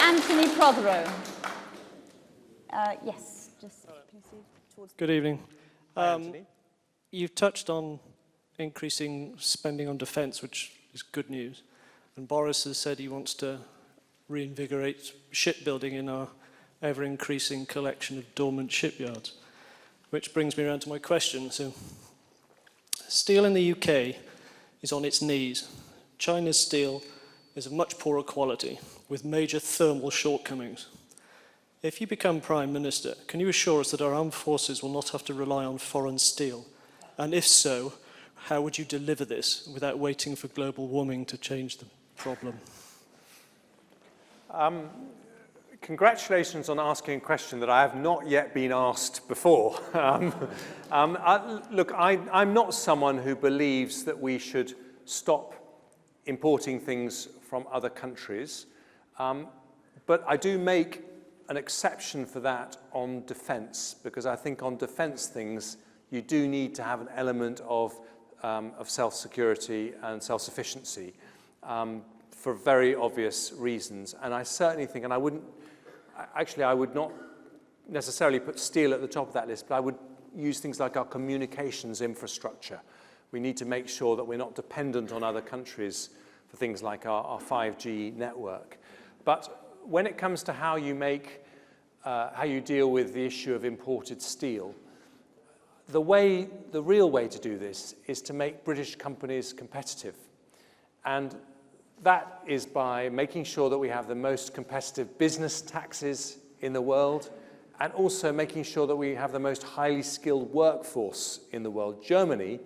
Anthony Prothero. Yes, just can you see towards. Good evening. Anthony. You've touched on increasing spending on defence, which is good news. And Boris has said he wants to reinvigorate shipbuilding in our ever-increasing collection of dormant shipyards. Which brings me around to my question. So, steel in the UK is on its knees. China's steel is of much poorer quality, with major thermal shortcomings. If you become Prime Minister, can you assure us that our armed forces will not have to rely on foreign steel? And if so, how would you deliver this without waiting for global warming to change the problem? Congratulations on asking a question that I have not yet been asked before. Look, I'm not someone who believes that we should stop importing things from other countries, but I do make an exception for that on defence, because I think on defence things you do need to have an element of self-security and self-sufficiency for very obvious reasons. And I certainly think, and I would not necessarily put steel at the top of that list, but I would use things like our communications infrastructure. We need to make sure that we're not dependent on other countries for things like our 5G network. But when it comes to how you deal with the issue of imported steel, the real way to do this is to make British companies competitive. And that is by making sure that we have the most competitive business taxes in the world, and also making sure that we have the most highly skilled workforce in the world. Germany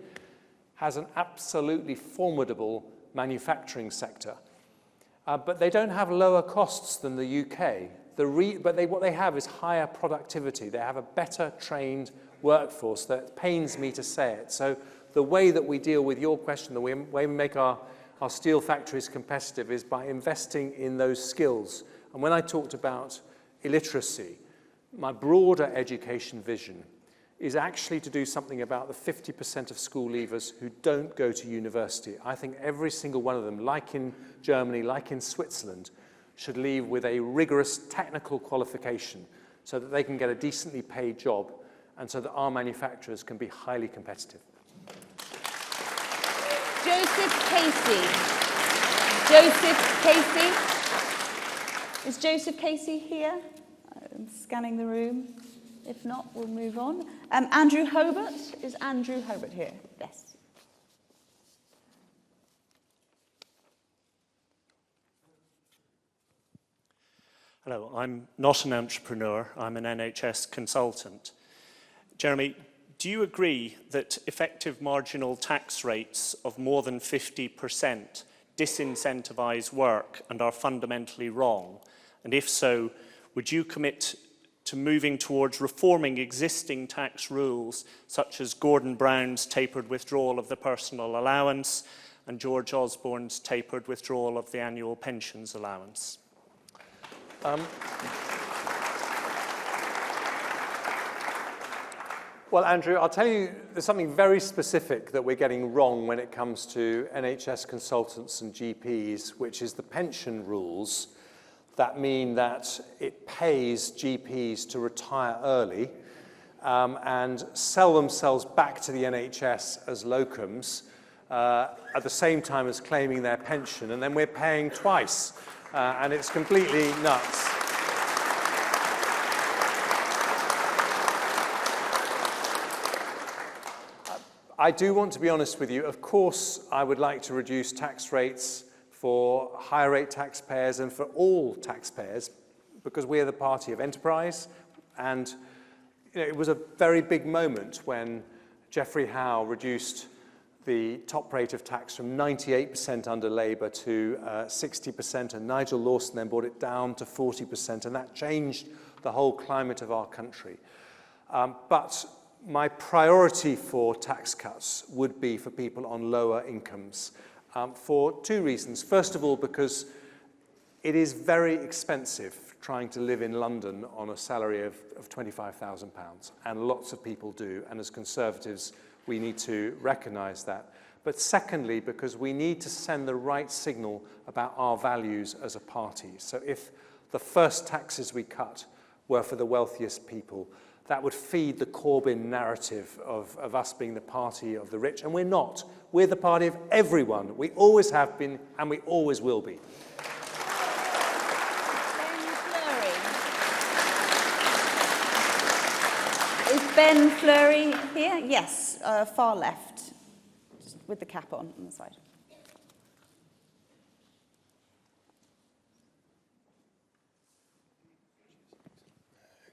has an absolutely formidable manufacturing sector, but they don't have lower costs than the UK. What they have is higher productivity. They have a better trained workforce. That pains me to say it. So the way that we deal with your question, the way we make our steel factories competitive is by investing in those skills. And when I talked about illiteracy, my broader education vision is actually to do something about the 50% of school leavers who don't go to university. I think every single one of them, like in Germany, like in Switzerland, should leave with a rigorous technical qualification so that they can get a decently paid job and so that our manufacturers can be highly competitive. Joseph Casey. Joseph Casey. Is Joseph Casey here? I'm scanning the room. If not, we'll move on. Andrew Hobart. Is Andrew Hobart here? Yes. Hello, I'm not an entrepreneur, I'm an NHS consultant. Jeremy, do you agree that effective marginal tax rates of more than 50% disincentivise work and are fundamentally wrong? And if so, would you commit to moving towards reforming existing tax rules, such as Gordon Brown's tapered withdrawal of the personal allowance and George Osborne's tapered withdrawal of the annual pensions allowance? Well, Andrew, I'll tell you, there's something very specific that we're getting wrong when it comes to NHS consultants and GPs, which is the pension rules that mean that it pays GPs to retire early and sell themselves back to the NHS as locums at the same time as claiming their pension, and then we're paying twice. And it's completely nuts. I do want to be honest with you. Of course, I would like to reduce tax rates for higher rate taxpayers and for all taxpayers, because we are the party of enterprise. And it was a very big moment when Geoffrey Howe reduced the top rate of tax from 98% under Labour to 60%, and Nigel Lawson then brought it down to 40%, and that changed the whole climate of our country. But my priority for tax cuts would be for people on lower incomes for two reasons. First of all, because it is very expensive trying to live in London on a salary of £25,000, and lots of people do, and as Conservatives, we need to recognise that. But secondly, because we need to send the right signal about our values as a party. So if the first taxes we cut were for the wealthiest people, that would feed the Corbyn narrative of us being the party of the rich. And we're not. We're the party of everyone. We always have been, and we always will be. Is Ben Fleury here? Yes, far left, just with the cap on the side.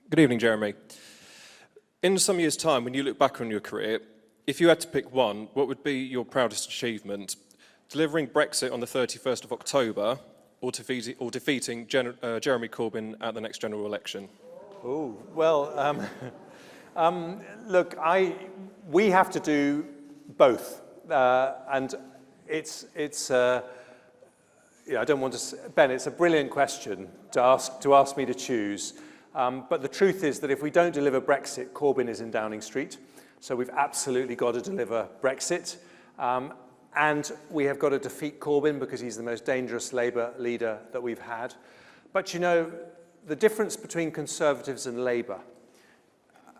Good evening, Jeremy. In some years' time, when you look back on your career, if you had to pick one, what would be your proudest achievement? Delivering Brexit on the 31st of October or defeating Jeremy Corbyn at the next general election? Oh, well, look, we have to do both. And it's I don't want to, Ben, it's a brilliant question to ask me to choose. But the truth is that if we don't deliver Brexit, Corbyn is in Downing Street. So we've absolutely got to deliver Brexit. And we have got to defeat Corbyn because he's the most dangerous Labour leader that we've had. But you know, the difference between Conservatives and Labour,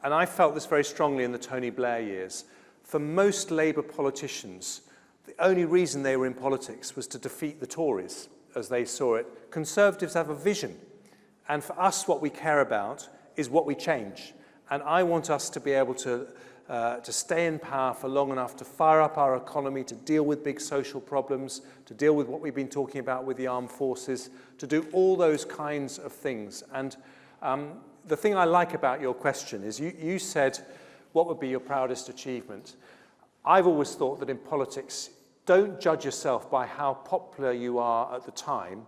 and I felt this very strongly in the Tony Blair years, for most Labour politicians, the only reason they were in politics was to defeat the Tories, as they saw it. Conservatives have a vision. And for us, what we care about is what we change. And I want us to be able to stay in power for long enough to fire up our economy, to deal with big social problems, to deal with what we've been talking about with the armed forces, to do all those kinds of things. And the thing I like about your question is you said, what would be your proudest achievement? I've always thought that in politics, don't judge yourself by how popular you are at the time.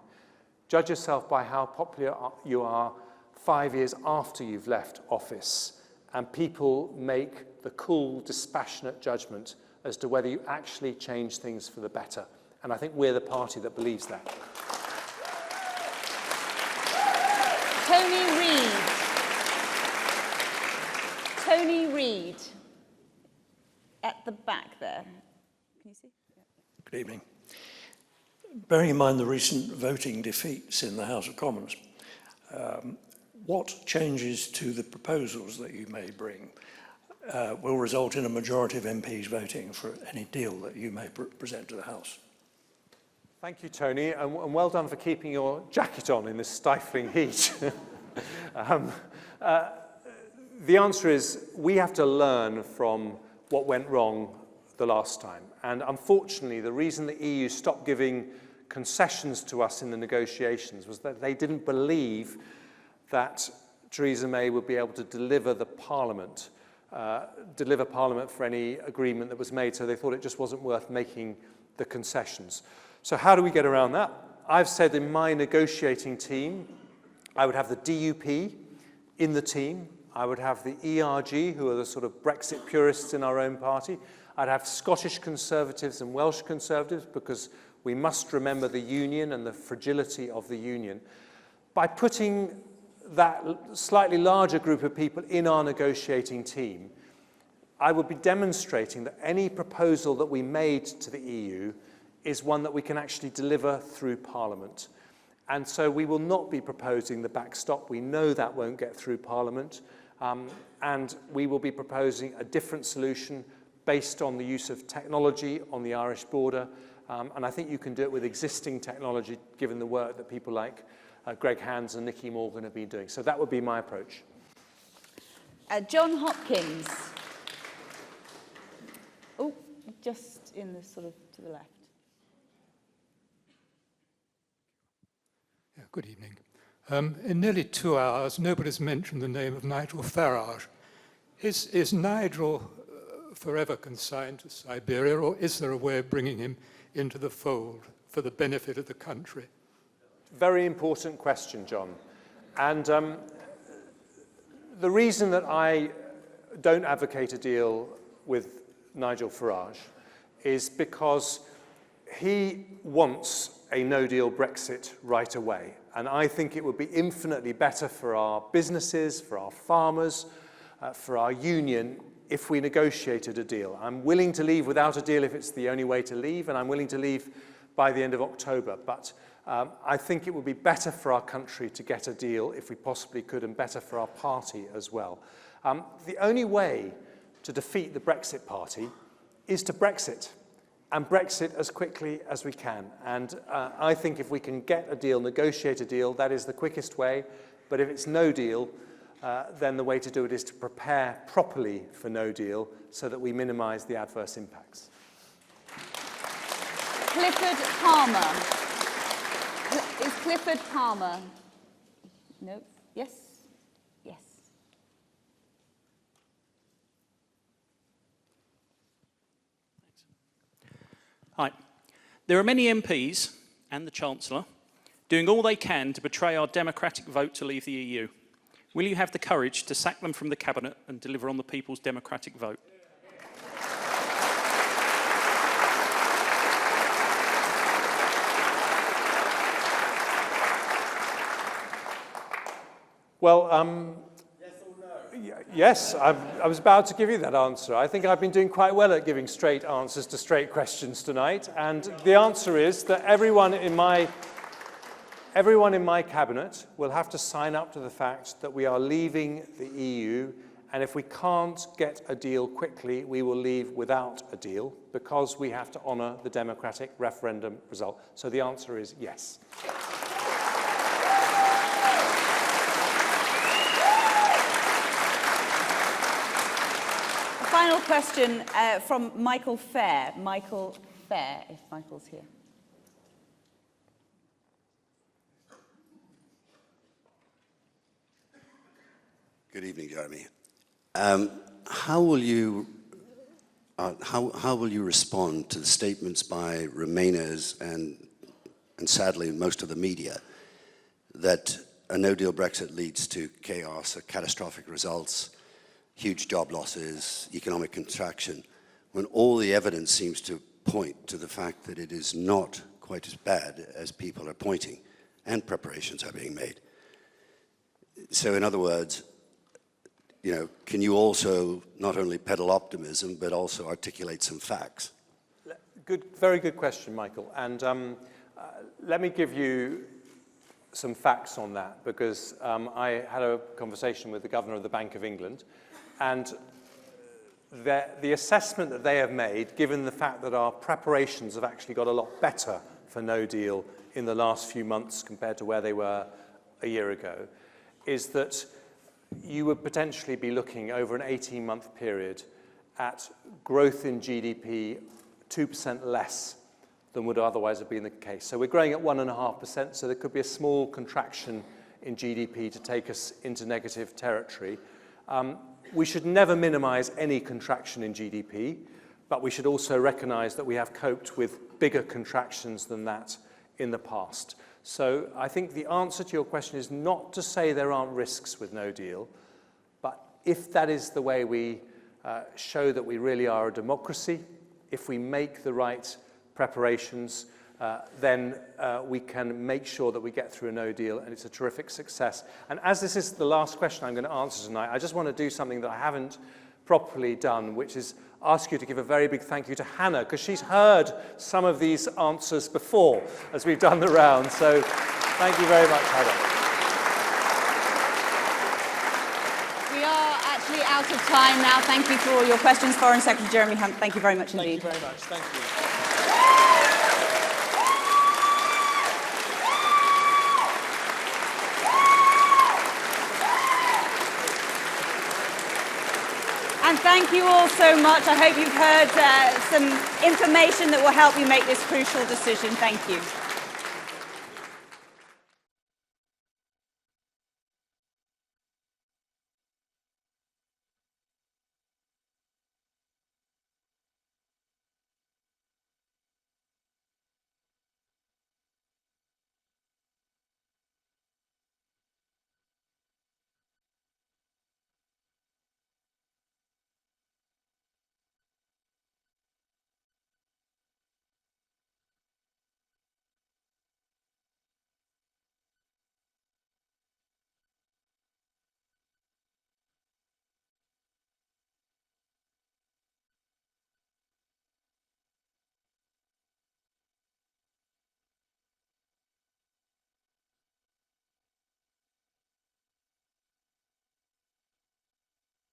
Judge yourself by how popular you are 5 years after you've left office. And people make the cool, dispassionate judgment as to whether you actually change things for the better. And I think we're the party that believes that. Tony Reid. Tony Reid. At the back there. Can you see? Good evening. bearing in mind the recent voting defeats in the House of Commons, what changes to the proposals that you may bring will result in a majority of MPs voting for any deal that you may present to the House? Thank you, Tony, and well done for keeping your jacket on in this stifling heat. The answer is we have to learn from what went wrong the last time. And unfortunately, the reason the EU stopped giving concessions to us in the negotiations was that they didn't believe that Theresa May would be able to deliver Parliament for any agreement that was made, so they thought it just wasn't worth making the concessions. So how do we get around that? I've said in my negotiating team, I would have the DUP in the team, I would have the ERG, who are the sort of Brexit purists in our own party, I'd have Scottish Conservatives and Welsh Conservatives, because we must remember the Union and the fragility of the Union. By putting that slightly larger group of people in our negotiating team, I would be demonstrating that any proposal that we made to the EU is one that we can actually deliver through Parliament. And so we will not be proposing the backstop. We know that won't get through Parliament. And we will be proposing a different solution based on the use of technology on the Irish border. And I think you can do it with existing technology, given the work that people like Greg Hands and Nicky Morgan have been doing. So that would be my approach. John Hopkins. Oh, just in the sort of to the left. Yeah, good evening. In nearly 2 hours, nobody's mentioned the name of Nigel Farage. Is Nigel forever consigned to Siberia, or is there a way of bringing him into the fold for the benefit of the country? Very important question, John. And the reason that I don't advocate a deal with Nigel Farage is because he wants a no-deal Brexit right away. And I think it would be infinitely better for our businesses, for our farmers, for our union, if we negotiated a deal. I'm willing to leave without a deal if it's the only way to leave, and I'm willing to leave by the end of October. But I think it would be better for our country to get a deal if we possibly could, and better for our party as well. The only way to defeat the Brexit party is to Brexit, and Brexit as quickly as we can. And I think if we can get a deal, negotiate a deal, that is the quickest way. But if it's no deal, then the way to do it is to prepare properly for no deal so that we minimise the adverse impacts. Clifford Palmer. Is Clifford Palmer? No? Yes? Yes. Hi. There are many MPs and the Chancellor doing all they can to betray our democratic vote to leave the EU. Will you have the courage to sack them from the Cabinet and deliver on the people's democratic vote? Well, yes or no? Yes, I was about to give you that answer. I think I've been doing quite well at giving straight answers to straight questions tonight. And the answer is that everyone in my cabinet will have to sign up to the fact that we are leaving the EU, and if we can't get a deal quickly, we will leave without a deal, because we have to honour the democratic referendum result. So the answer is yes. Final question from Michael Fair. Michael Fair, if Michael's here. Good evening, Jeremy. How will you respond to the statements by Remainers and sadly most of the media that a no-deal Brexit leads to chaos, catastrophic results, huge job losses, economic contraction, when all the evidence seems to point to the fact that it is not quite as bad as people are pointing, and preparations are being made? So in other words, you know, can you also not only peddle optimism, but also articulate some facts? Very good question, Michael. And Let me give you some facts on that, because I had a conversation with the Governor of the Bank of England, and the assessment that they have made, given the fact that our preparations have actually got a lot better for no deal in the last few months compared to where they were a year ago, is that you would potentially be looking over an 18-month period at growth in GDP 2% less than would otherwise have been the case. So we're growing at 1.5%, so there could be a small contraction in GDP to take us into negative territory. We should never minimize any contraction in GDP, but we should also recognize that we have coped with bigger contractions than that in the past. So I think the answer to your question is not to say there aren't risks with no deal, but if that is the way we show that we really are a democracy, if we make the right preparations, then we can make sure that we get through a no deal, and it's a terrific success. And as this is the last question I'm going to answer tonight, I just want to do something that I haven't properly done, which is ask you to give a very big thank you to Hannah, because she's heard some of these answers before as we've done the round. So thank you very much, Hannah. We are actually out of time now. Thank you for all your questions. Foreign Secretary Jeremy Hunt, thank you very much indeed. Thank you very much. Thank you. And thank you all so much. I hope you've heard some information that will help you make this crucial decision. Thank you.